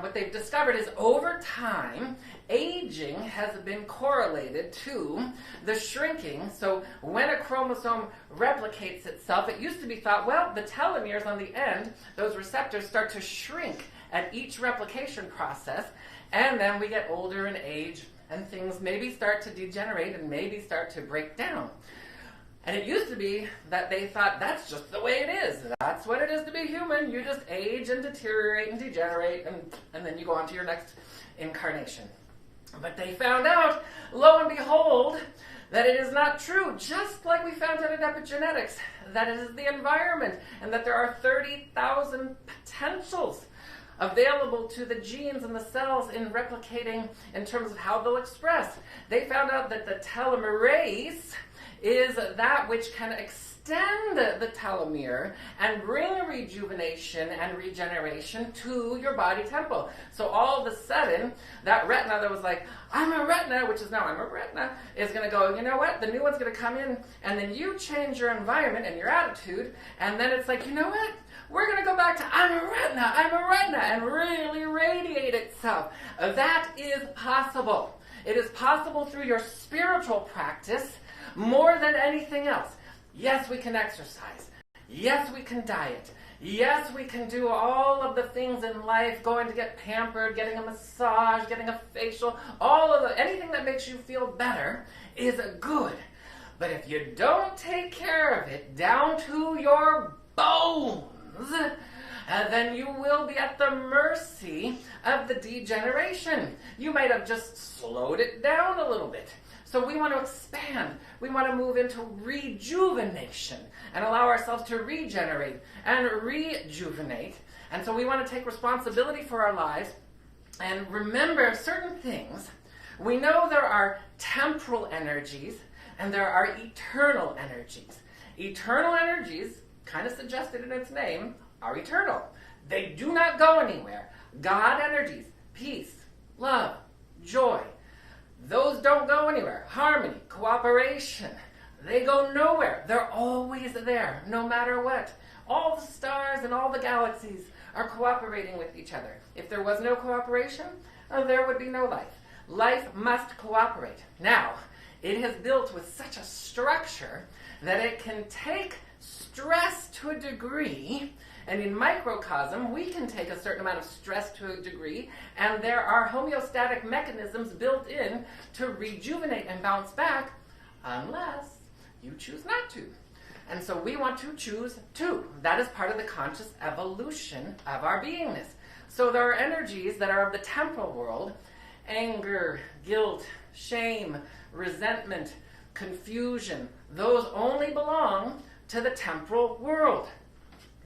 what they've discovered is over time, aging has been correlated to the shrinking. So when a chromosome replicates itself, it used to be thought, well, the telomeres on the end, those receptors start to shrink at each replication process, and then we get older in age, and things maybe start to degenerate and maybe start to break down. And it used to be that they thought that's just the way it is. That's what it is to be human. You just age and deteriorate and degenerate, and then you go on to your next incarnation. But they found out, lo and behold, that it is not true, just like we found out in epigenetics, that it is the environment, and that there are 30,000 potentials available to the genes and the cells in replicating in terms of how they'll express. They found out that the telomerase is that which can extend the telomere and bring rejuvenation and regeneration to your body temple. So all of a sudden, that retina that was like, I'm a retina, which is now I'm a retina, is going to go, you know what, the new one's going to come in, and then you change your environment and your attitude, and then it's like, you know what, we're going to go back to I'm a retina, and really radiate itself. That is possible. It is possible through your spiritual practice more than anything else. Yes, we can exercise. Yes, we can diet. Yes, we can do all of the things in life, going to get pampered, getting a massage, getting a facial, anything that makes you feel better is good. But if you don't take care of it down to your bones, then you will be at the mercy of the degeneration. You might have just slowed it down a little bit. So we want to expand. We want to move into rejuvenation and allow ourselves to regenerate and rejuvenate. And so we want to take responsibility for our lives and remember certain things. We know there are temporal energies and there are eternal energies. Eternal energies, kind of suggested in its name, are eternal. They do not go anywhere. God energies, peace, love, joy, those don't go anywhere. Harmony, cooperation, they go nowhere. They're always there, no matter what. All the stars and all the galaxies are cooperating with each other. If there was no cooperation, there would be no life. Life must cooperate. Now, it has built with such a structure that it can take stress to a degree. And in microcosm, we can take a certain amount of stress to a degree, and there are homeostatic mechanisms built in to rejuvenate and bounce back, unless you choose not to. And so we want to choose too. That is part of the conscious evolution of our beingness. So there are energies that are of the temporal world: anger, guilt, shame, resentment, confusion. Those only belong to the temporal world.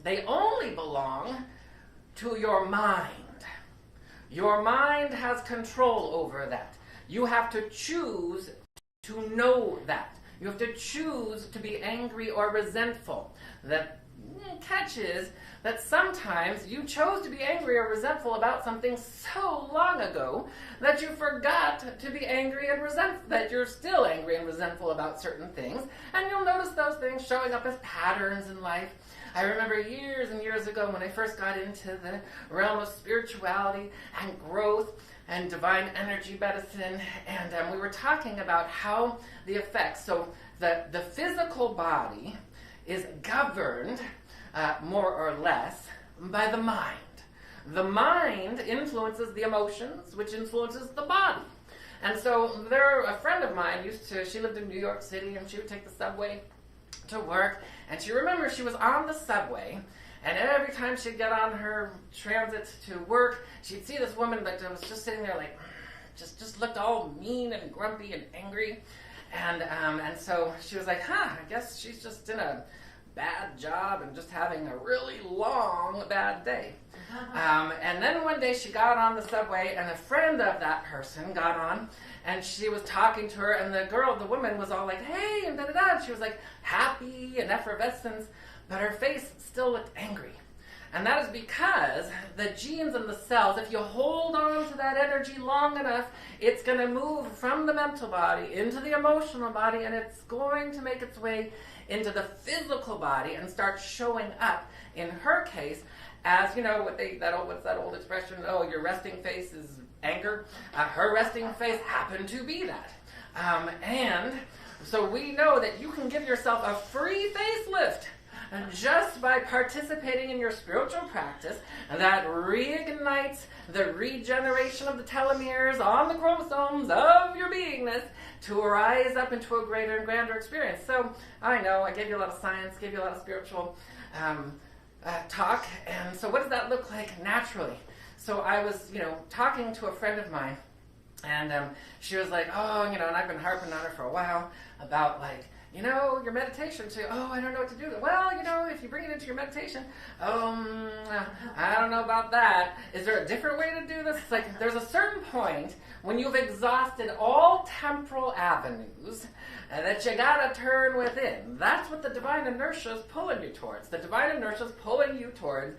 They only belong to your mind. Your mind has control over that. You have to choose to know that. You have to choose to be angry or resentful. The catch is that sometimes you chose to be angry or resentful about something so long ago that you forgot to be angry and resentful, that you're still angry and resentful about certain things, and you'll notice those things showing up as patterns in life. I remember years and years ago when I first got into the realm of spirituality and growth and divine energy medicine, and we were talking about how the effects, so the physical body is governed more or less by the mind. The mind influences the emotions, which influences the body. And so a friend of mine she lived in New York City, and she would take the subway to work, and she remembers she was on the subway, and every time she'd get on her transit to work, she'd see this woman that was just sitting there like, just looked all mean and grumpy and angry, and so she was like, I guess she's just in a bad job and just having a really long bad day. And then one day she got on the subway, and a friend of that person got on, and she was talking to her, and the woman was all like, hey, and da-da-da, and she was like happy and effervescent, but her face still looked angry. And that is because the genes in the cells, if you hold on to that energy long enough, it's going to move from the mental body into the emotional body, and it's going to make its way into the physical body and start showing up, in her case, as, what's that old expression? Oh, your resting face is anger. Her resting face happened to be that. And so we know that you can give yourself a free facelift just by participating in your spiritual practice that reignites the regeneration of the telomeres on the chromosomes of your beingness to rise up into a greater and grander experience. So I know I gave you a lot of science, gave you a lot of spiritual talk, and so what does that look like naturally? So I was, talking to a friend of mine, and she was like, and I've been harping on her for a while about your meditation. So, I don't know what to do. Well, if you bring it into your meditation, I don't know about that. Is there a different way to do this? It's like there's a certain point when you've exhausted all temporal avenues that you gotta turn within. That's what the divine inertia is pulling you towards. The divine inertia is pulling you towards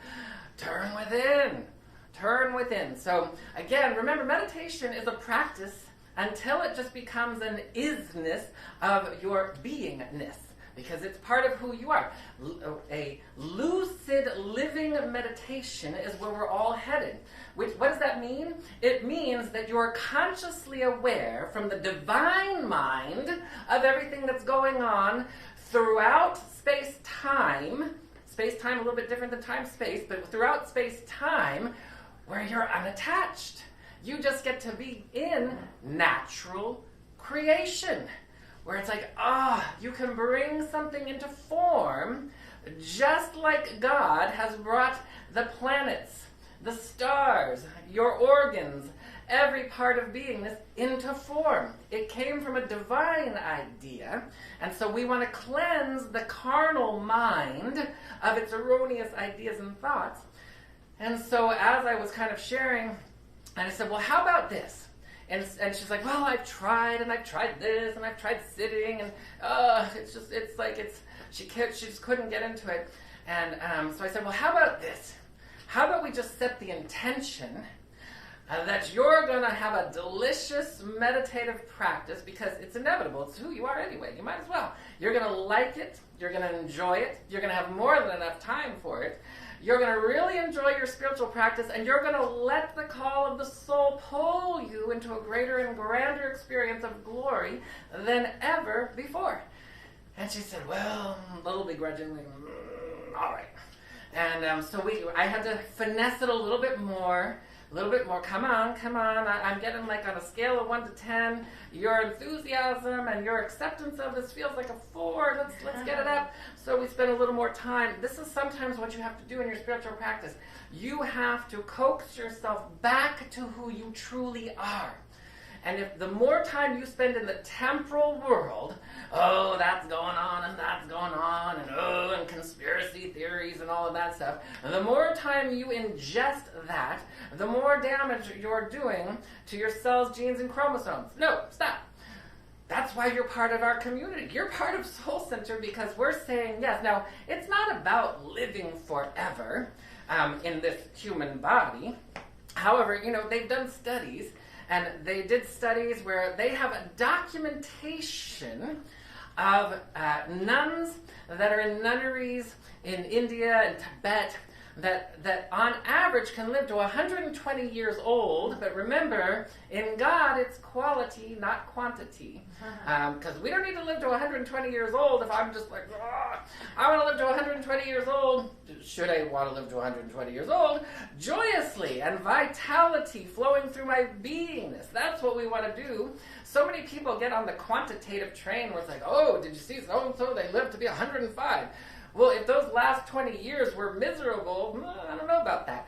turn within. Turn within. So again, remember, meditation is a practice until it just becomes an isness of your beingness, because it's part of who you are. A lucid living meditation is where we're all headed. What does that mean? It means that you're consciously aware from the divine mind of everything that's going on throughout space-time. Space-time a little bit different than time-space, but throughout space-time where you're unattached. You just get to be in natural creation, where it's like, you can bring something into form just like God has brought the planets, the stars, your organs, every part of beingness into form. It came from a divine idea, and so we want to cleanse the carnal mind of its erroneous ideas and thoughts. And so as I was kind of sharing, and I said, well, how about this? And she's like, well, I've tried this, and I've tried sitting, and she just couldn't get into it. And so I said, well, how about this? How about we just set the intention that you're going to have a delicious meditative practice, because it's inevitable. It's who you are anyway. You might as well. You're going to like it. You're going to enjoy it. You're going to have more than enough time for it. You're going to really enjoy your spiritual practice, and you're going to let the call of the soul pull you into a greater and grander experience of glory than ever before. And she said, well, a little begrudgingly, all right. And so I had to finesse it a little bit more A little bit more. Come on. I'm getting like on a scale of 1 to 10. Your enthusiasm and your acceptance of this feels like a 4. Let's get it up. So we spend a little more time. This is sometimes what you have to do in your spiritual practice. You have to coax yourself back to who you truly are. And if the more time you spend in the temporal world, oh, that's going on, and oh, and conspiracy theories and all of that stuff, and the more time you ingest that, the more damage you're doing to your cells, genes, and chromosomes. No, stop. That's why you're part of our community. You're part of Soul Center because we're saying yes. Now, it's not about living forever in this human body. However, they've done studies. And they did studies where they have a documentation of nuns that are in nunneries in India and Tibet that on average can live to 120 years old. But remember, in God, it's quality, not quantity. Because we don't need to live to 120 years old if I'm just like, I want to live to 120 years old. Should I want to live to 120 years old? Joyously and vitality flowing through my beingness. That's what we want to do. So many people get on the quantitative train where it's like, oh, did you see so-and-so? They lived to be 105. Well, if those last 20 years were miserable, I don't know about that.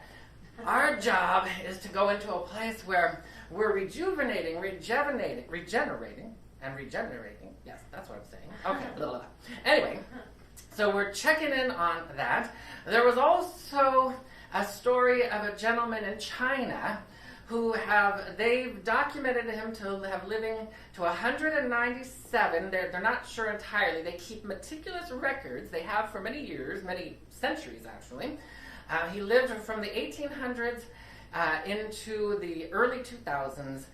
Our job is to go into a place where we're rejuvenating, regenerating, and regenerating. Yes, that's what I'm saying. Okay, blah, blah, blah. Anyway, so we're checking in on that. There was also a story of a gentleman in China who they've documented him to have living to 197. They're not sure entirely. They keep meticulous records. They have for many years, many centuries actually. He lived from the 1800s into the early 2000s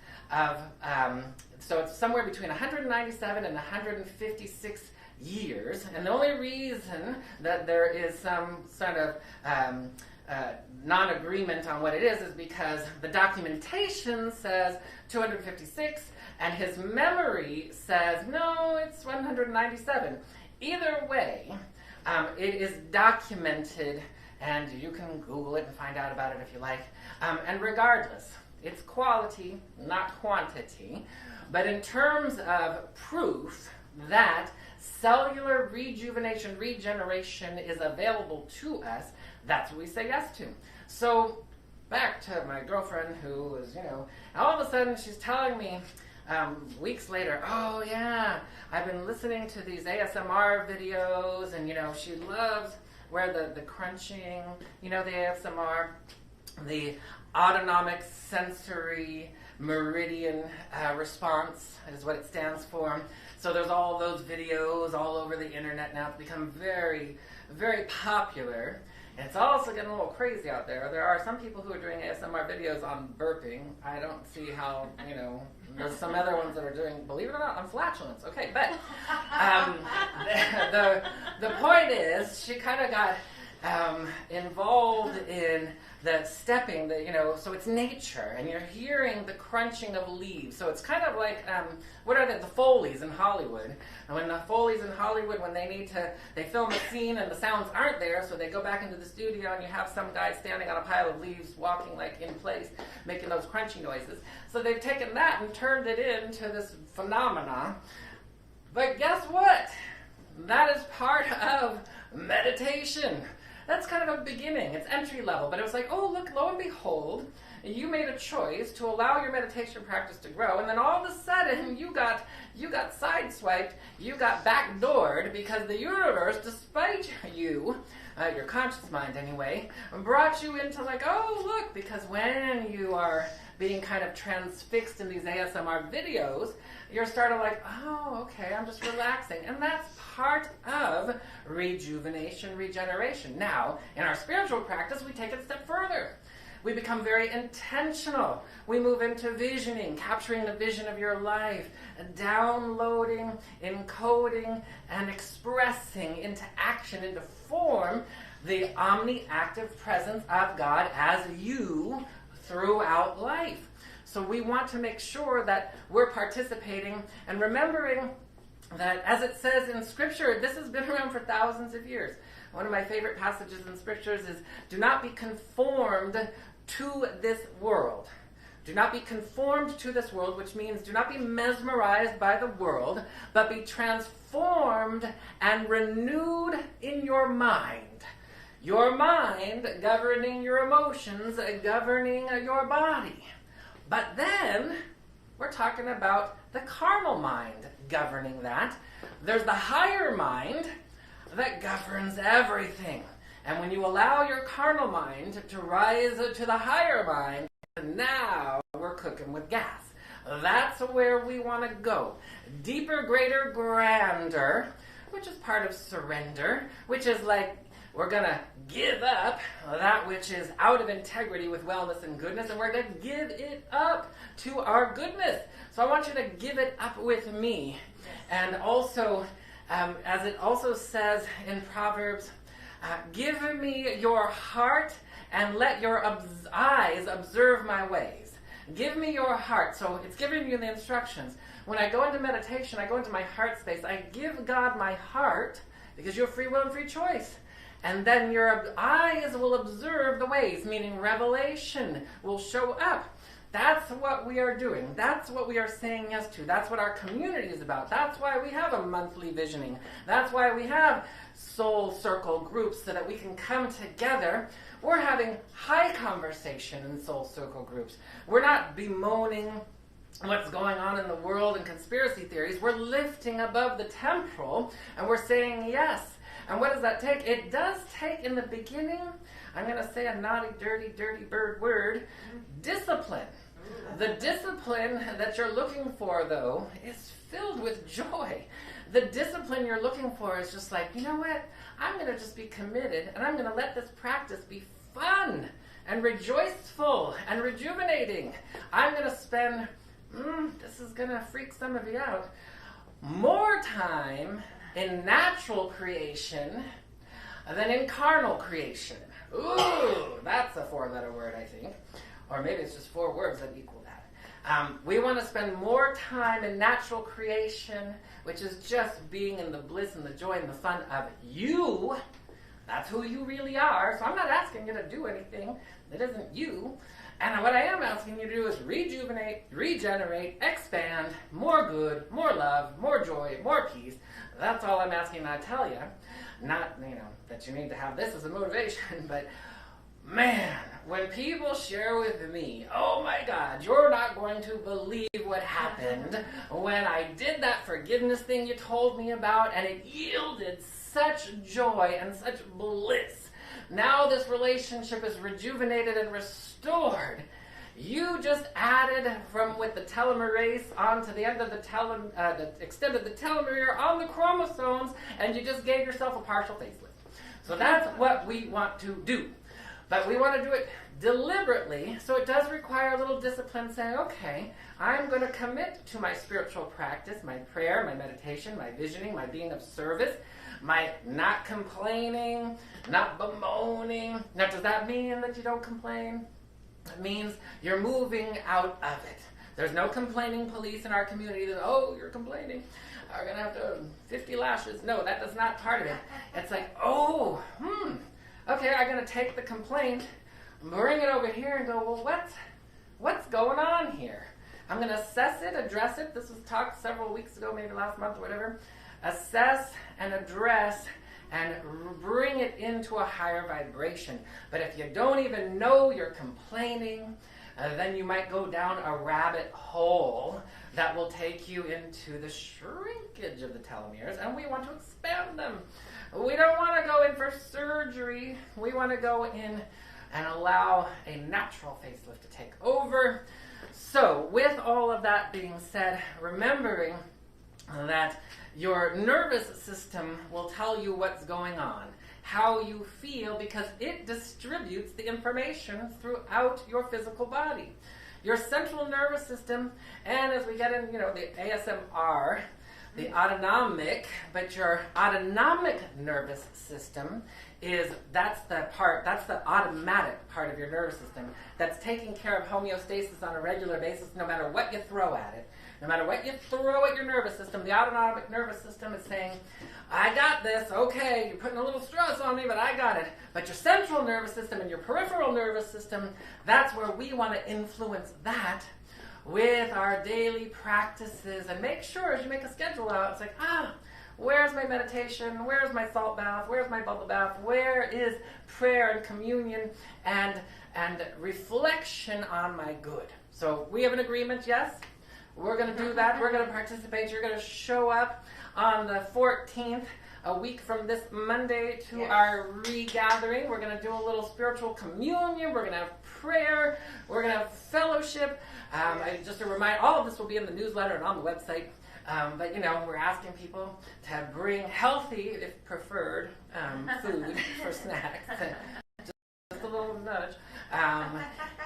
so it's somewhere between 197 and 156 years. And the only reason that there is some sort of non-agreement on what it is because the documentation says 256 and his memory says, no, it's 197. Either way, it is documented, and you can Google it and find out about it if you like. And regardless, it's quality, not quantity. But in terms of proof that cellular rejuvenation, regeneration is available to us, that's what we say yes to. So back to my girlfriend who was, all of a sudden she's telling me weeks later, oh yeah, I've been listening to these ASMR videos and, she loves where the crunching, the ASMR, the autonomic sensory meridian response is what it stands for. So there's all those videos all over the internet now. It's become very, very popular. And it's also getting a little crazy out there. There are some people who are doing ASMR videos on burping. I don't see how, there's some other ones that are doing, believe it or not, on flatulence. Okay, but the point is, she kind of got involved in the stepping, so it's nature, and you're hearing the crunching of leaves. So it's kind of like, what are the Foleys in Hollywood? And when the Foleys in Hollywood, when they film a scene and the sounds aren't there, so they go back into the studio and you have some guy standing on a pile of leaves, walking like in place, making those crunchy noises. So they've taken that and turned it into this phenomena. But guess what? That is part of meditation. That's kind of a beginning. It's entry level. But it was like, oh, look, lo and behold, you made a choice to allow your meditation practice to grow. And then all of a sudden, you got sideswiped. You got backdoored because the universe, despite you, your conscious mind anyway, brought you into like, oh, look, because when you are being kind of transfixed in these ASMR videos, you're starting like, oh, okay, I'm just relaxing. And that's part of rejuvenation, regeneration. Now, in our spiritual practice, we take it a step further. We become very intentional. We move into visioning, capturing the vision of your life, downloading, encoding, and expressing into action, into form, the omni-active presence of God as you throughout life. So we want to make sure that we're participating and remembering that, as it says in Scripture, this has been around for thousands of years. one of my favorite passages in scriptures is, do not be conformed to this world. Do not be conformed to this world, which means do not be mesmerized by the world, but be transformed and renewed in your mind. Your mind governing your emotions, governing your body. But then, we're talking about the carnal mind governing that. There's the higher mind that governs everything. And when you allow your carnal mind to rise to the higher mind, now we're cooking with gas. That's where we want to go. Deeper, greater, grander, which is part of surrender, which is like we're going to give up that which is out of integrity with wellness and goodness, and we're going to give it up to our goodness. So I want you to give it up with me. And also, as it also says in Proverbs, give me your heart and let your eyes observe my ways. Give me your heart. So it's giving you the instructions. When I go into meditation, I go into my heart space. I give God my heart because you have free will and free choice. And then your eyes will observe the ways, meaning revelation will show up. That's what we are doing. That's what we are saying yes to. That's what our community is about. That's why we have a monthly visioning. That's why we have soul circle groups so that we can come together. We're having high conversation in soul circle groups. We're not bemoaning what's going on in the world and conspiracy theories. We're lifting above the temporal and we're saying yes. And what does that take? It does take in the beginning, I'm going to say a naughty, dirty, dirty bird word, discipline. The discipline that you're looking for, though, is filled with joy. The discipline you're looking for is just like, you know what? I'm going to just be committed, and I'm going to let this practice be fun and rejoiceful and rejuvenating. I'm going to spend, this is going to freak some of you out, more time in natural creation than in carnal creation. Ooh, that's a 4-letter word, I think. Or maybe it's just 4 words that equal that. We want to spend more time in natural creation, which is just being in the bliss and the joy and the fun of you. That's who you really are. So I'm not asking you to do anything that isn't you. And what I am asking you to do is rejuvenate, regenerate, expand, more good, more love, more joy, more peace. That's all I'm asking, I tell you. Not, that you need to have this as a motivation, but man, when people share with me, oh my God, you're not going to believe what happened when I did that forgiveness thing you told me about, and it yielded such joy and such bliss. Now this relationship is rejuvenated and restored. You just added from with the telomerase onto the end of the extended the telomere on the chromosomes, and you just gave yourself a partial facelift. So that's what we want to do. But we want to do it deliberately, so it does require a little discipline saying, okay, I'm going to commit to my spiritual practice, my prayer, my meditation, my visioning, my being of service, my not complaining, not bemoaning. Now, does that mean that you don't complain? It means you're moving out of it. There's no complaining police in our community that, oh, you're complaining. I'm going to have to 50 lashes. No, that is not part of it. It's like, okay, I'm going to take the complaint, bring it over here and go, well, what's going on here? I'm going to assess it, address it. This was talked several weeks ago, maybe last month or whatever. Assess and address and bring it into a higher vibration. But if you don't even know you're complaining, then you might go down a rabbit hole that will take you into the shrinkage of the telomeres, and we want to expand them. We don't want to go in for surgery. We want to go in and allow a natural facelift to take over. So with all of that being said, remembering that your nervous system will tell you what's going on, how you feel, because it distributes the information throughout your physical body. Your central nervous system, and as we get in, the ASMR, the autonomic, but your autonomic nervous system that's the automatic part of your nervous system that's taking care of homeostasis on a regular basis, no matter what you throw at it, No matter what you throw at your nervous system, the autonomic nervous system is saying, I got this, okay, you're putting a little stress on me, but I got it. But your central nervous system and your peripheral nervous system, that's where we want to influence that with our daily practices. And make sure as you make a schedule out, it's like, where's my meditation? Where's my salt bath? Where's my bubble bath? Where is prayer and communion and reflection on my good? So we have an agreement, yes? We're going to do that. We're going to participate. You're going to show up on the 14th, a week from this Monday, to our regathering. We're going to do a little spiritual communion. We're going to have prayer. We're going to have fellowship. Just to remind, all of this will be in the newsletter and on the website. But, we're asking people to bring healthy, if preferred, food for snacks. Just a little nudge.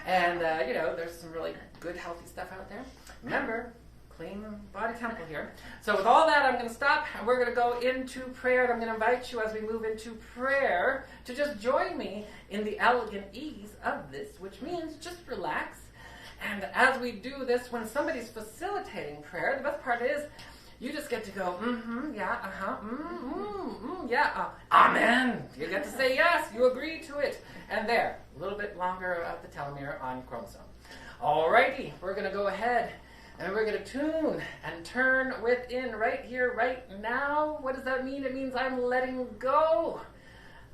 There's some really good, healthy stuff out there. Remember, clean body temple here. So with all that, I'm going to stop, and we're going to go into prayer, and I'm going to invite you as we move into prayer to just join me in the elegant ease of this, which means just relax. And as we do this, when somebody's facilitating prayer, the best part is you just get to go, amen. You get to say yes, you agree to it. And there, a little bit longer of the telomere on chromosome. Alrighty, we're going to go ahead and we're going to tune and turn within right here, right now. What does that mean? It means I'm letting go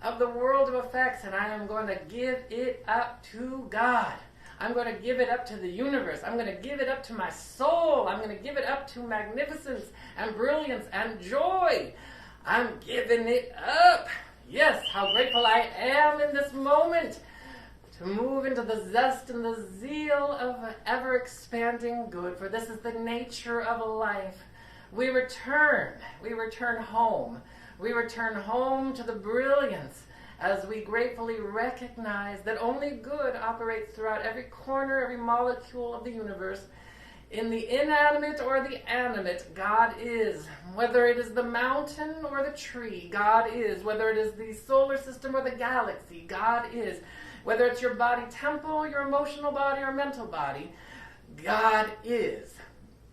of the world of effects, and I am going to give it up to God. I'm going to give it up to the universe. I'm going to give it up to my soul. I'm going to give it up to magnificence and brilliance and joy. I'm giving it up. Yes, how grateful I am in this moment to move into the zest and the zeal of ever-expanding good, for this is the nature of life. We return home. We return home to the brilliance as we gratefully recognize that only good operates throughout every corner, every molecule of the universe. In the inanimate or the animate, God is. Whether it is the mountain or the tree, God is. Whether it is the solar system or the galaxy, God is. Whether it's your body temple, your emotional body, or mental body, God is.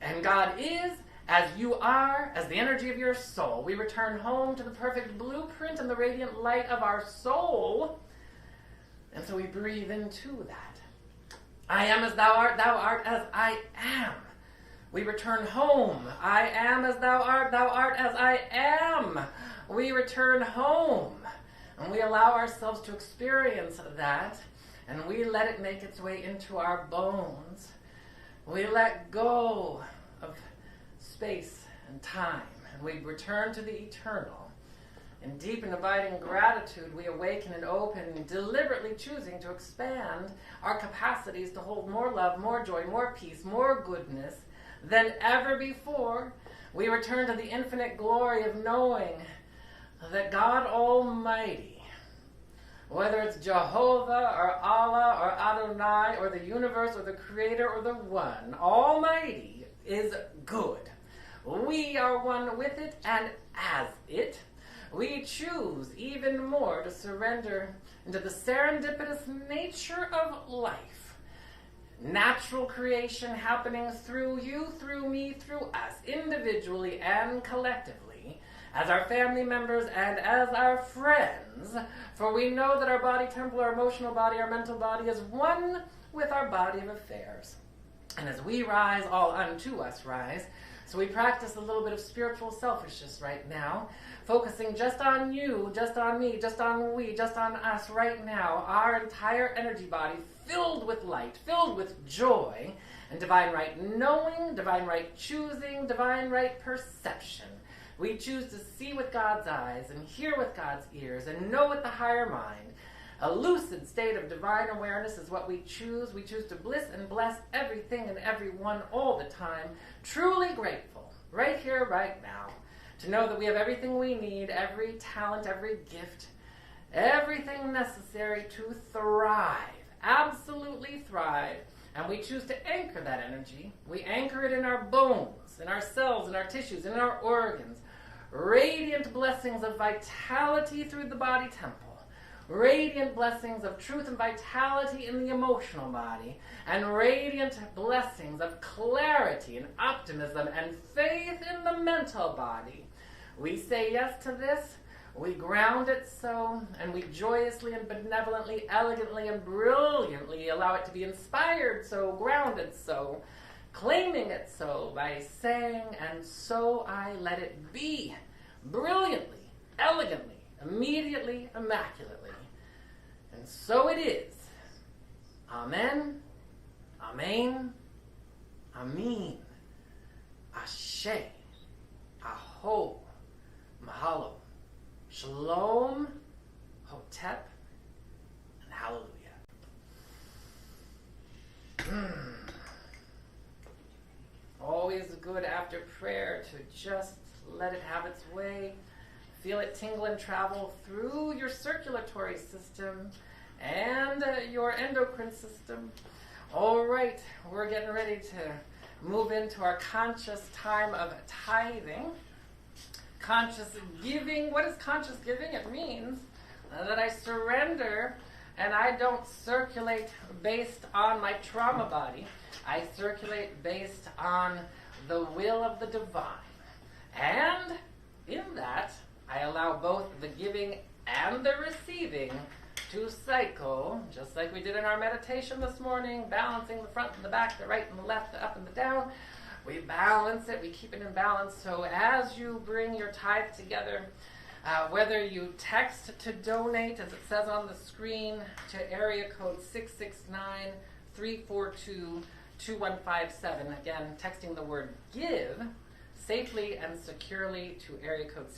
And God is as you are, as the energy of your soul. We return home to the perfect blueprint and the radiant light of our soul. And so we breathe into that. I am as thou art as I am. We return home. I am as thou art as I am. We return home. And we allow ourselves to experience that, and we let it make its way into our bones. We let go of space and time, and we return to the eternal. In deep and abiding gratitude, we awaken and open, deliberately choosing to expand our capacities to hold more love, more joy, more peace, more goodness than ever before. We return to the infinite glory of knowing that God Almighty, whether it's Jehovah or Allah or Adonai or the universe or the Creator or the One, Almighty is good. We are one with it, and as it, we choose even more to surrender into the serendipitous nature of life. Natural creation happening through you, through me, through us, individually and collectively, as our family members and as our friends, for we know that our body temple, our emotional body, our mental body is one with our body of affairs. And as we rise, all unto us rise. So we practice a little bit of spiritual selfishness right now, focusing just on you, just on me, just on we, just on us right now, our entire energy body filled with light, filled with joy, and divine right knowing, divine right choosing, divine right perception. We choose to see with God's eyes and hear with God's ears and know with the higher mind. A lucid state of divine awareness is what we choose. We choose to bliss and bless everything and everyone all the time. Truly grateful, right here, right now, to know that we have everything we need, every talent, every gift, everything necessary to thrive, absolutely thrive. And we choose to anchor that energy. We anchor it in our bones, in our cells, in our tissues, in our organs. Radiant blessings of vitality through the body temple. radiant blessings of truth and vitality in the emotional body, and radiant blessings of clarity and optimism and faith in the mental body. We say yes to this, we ground it so, and we joyously and benevolently, elegantly and brilliantly allow it to be inspired so, grounded so, claiming it so by saying, and so I let it be, brilliantly, elegantly, immediately, immaculately. And so it is. Amen, Amen, Amen, Ashe, Aho, Mahalo, Shalom, Hotep, and Hallelujah. Always good after prayer to just let it have its way. Feel it tingle and travel through your circulatory system and your endocrine system. All right, we're getting ready to move into our conscious time of tithing. Conscious giving. What is conscious giving? It means that I surrender and I don't circulate based on my trauma body. I circulate based on the will of the divine. And in that, I allow both the giving and the receiving to cycle, just like we did in our meditation this morning, balancing the front and the back, the right and the left, the up and the down. We balance it, we keep it in balance. So as you bring your tithe together, whether you text to donate, as it says on the screen, to area code 669-342-2157. Again, texting the word give safely and securely to area code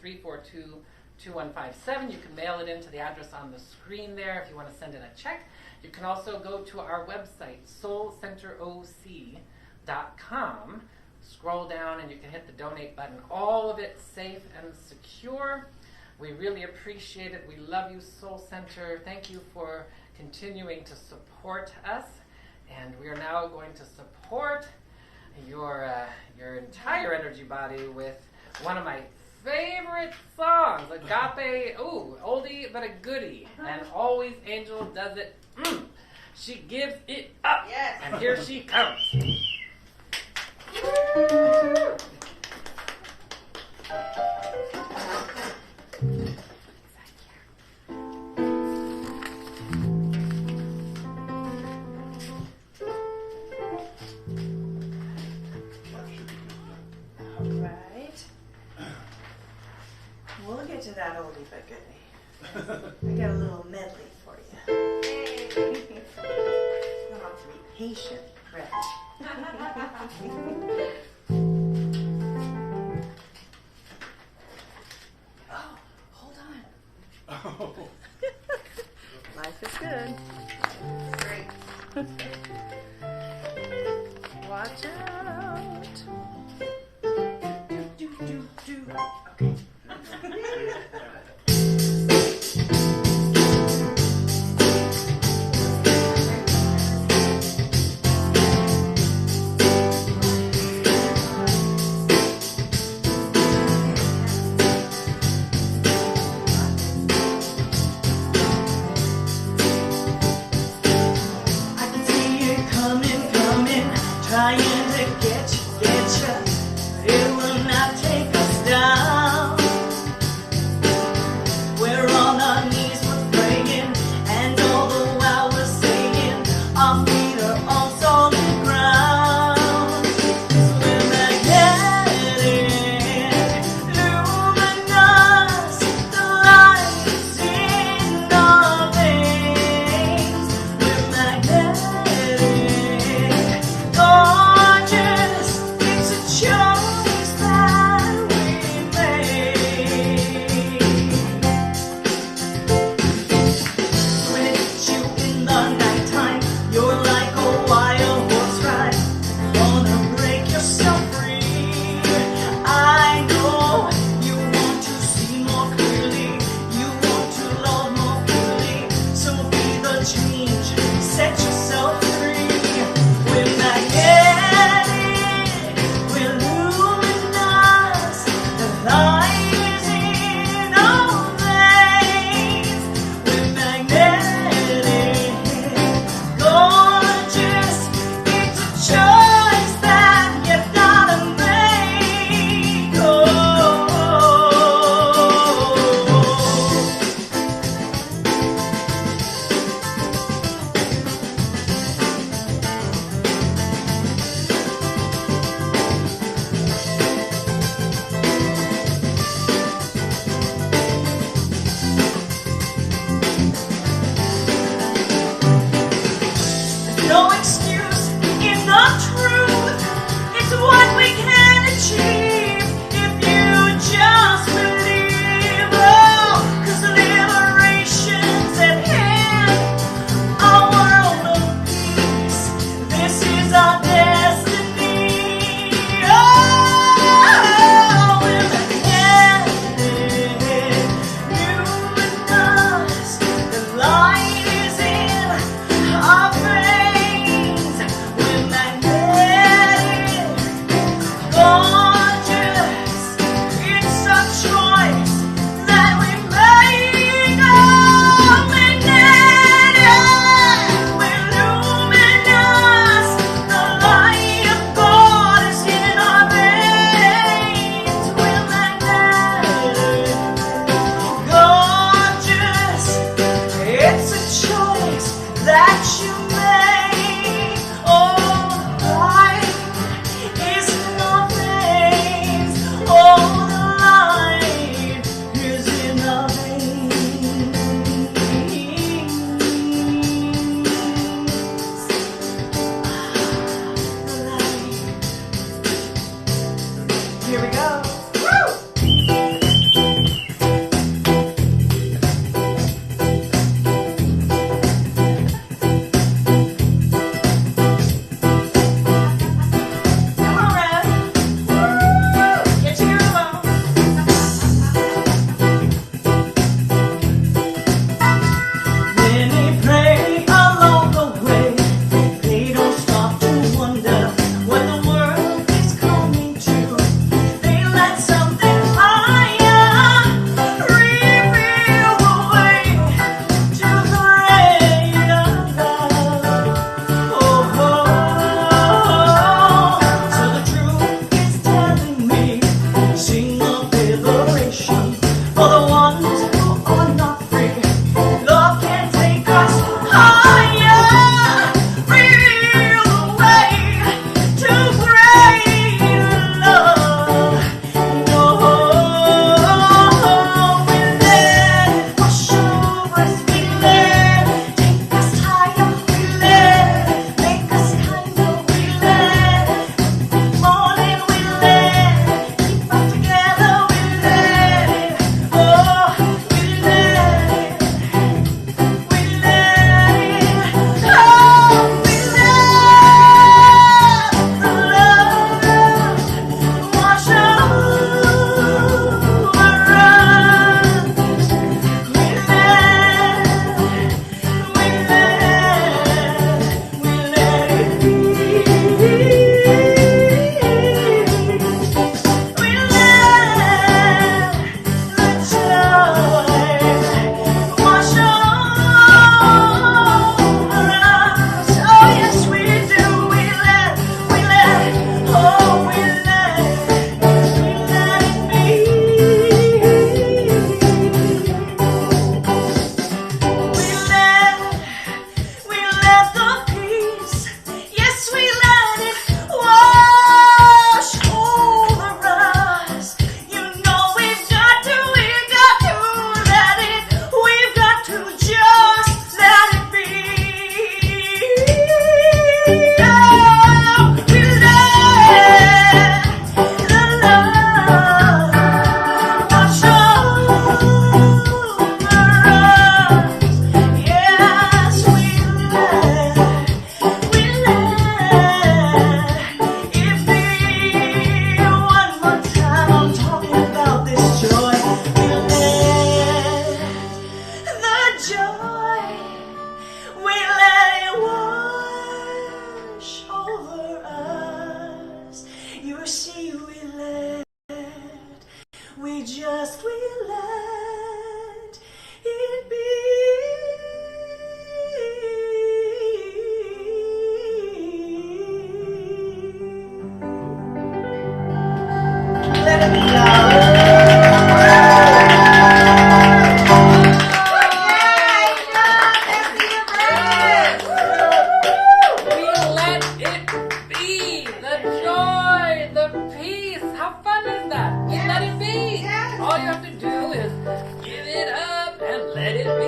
669-342-2157. You can mail it into the address on the screen there if you want to send in a check. You can also go to our website, soulcenteroc.com. Scroll down and you can hit the donate button. All of it safe and secure. We really appreciate it. We love you, Soul Center. Thank you for continuing to support us. And we are now going to support your entire energy body with one of my favorite songs, Agape, oldie but a goodie. And always Angel does it. She gives it up. Yes. And here she comes. We'll get to that oldie but goodie. I got a little medley for you. You'll have to be patient, Reg. Oh, hold on. Life is good. Great. Watch out. Do. Okay. I can see it coming, trying to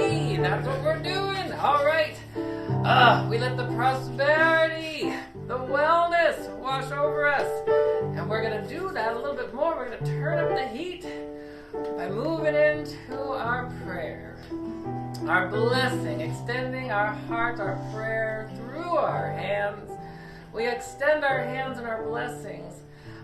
prosperity. That's what we're doing. All right. We let the prosperity, the wellness wash over us. And we're going to do that a little bit more. We're going to turn up the heat by moving into our prayer, our blessing, extending our heart, our prayer through our hands. We extend our hands and our blessings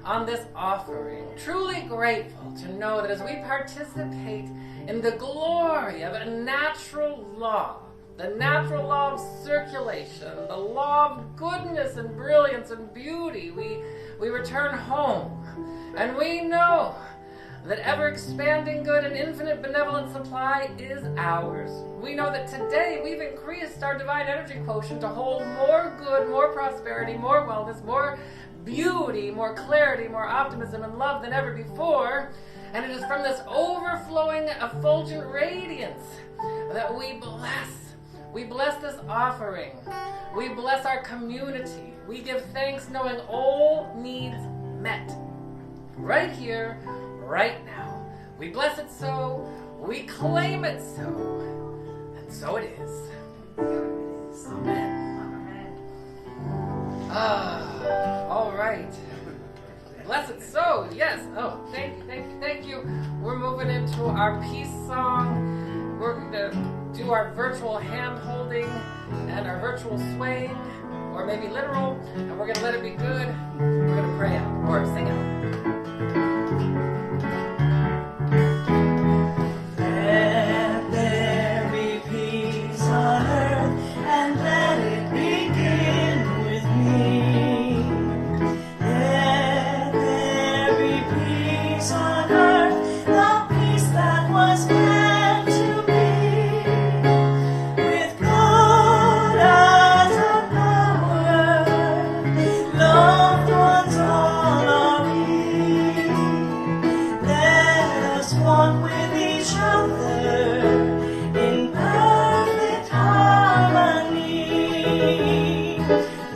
on this offering, truly grateful to know that as we participate in the glory of a natural law, the natural law of circulation, the law of goodness and brilliance and beauty, we return home. And we know that ever-expanding good and infinite benevolent supply is ours. We know that today we've increased our divine energy quotient to hold more good, more prosperity, more wellness, more beauty, more clarity, more optimism and love than ever before. And it is from this overflowing, effulgent radiance that we bless. We bless this offering. We bless our community. We give thanks knowing all needs met. Right here, right now. We bless it so. We claim it so. And so it is. Amen. All right. Bless it so. Yes. Oh, thank you. We're moving into our peace song. We're going to do our virtual hand holding and our virtual swaying, or maybe literal, and we're going to let it be good. We're going to pray out or sing out. Let there be peace on earth, and let it begin with me. Let there be peace on earth, the peace that was meant to be. With God as a power, loved ones all are we. Let us walk with each other in perfect harmony.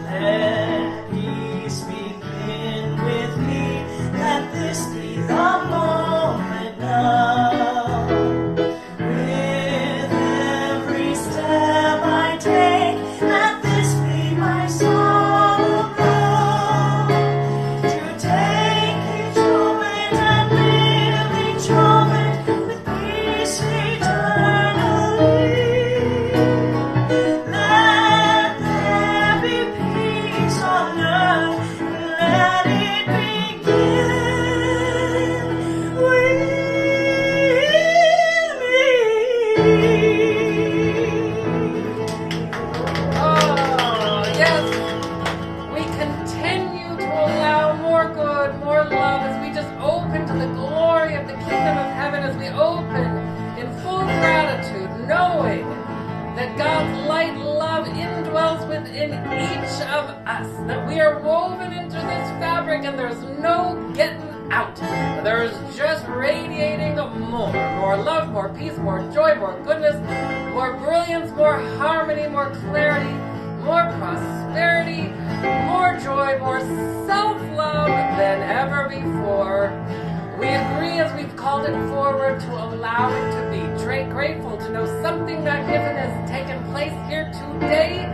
Let peace begin with me. Let this be the moment now. With every step I take, let this be my song of love. To take each moment and live each moment with peace eternally. Let there be peace on earth, and let it begin with me. Oh, yes. We continue to allow more good, more love as we just open to the glory of the kingdom of heaven, as we open in full gratitude, knowing that God's light love indwells within each of us, that we are woven into this fabric and there's no getting out. There's just radiating more love, more peace, more joy, more goodness, more brilliance, more harmony, more clarity, more prosperity, more joy, more self-love than ever before. We agree as we've called it forward to allow it to be. Grateful to know something magnificent has taken place here today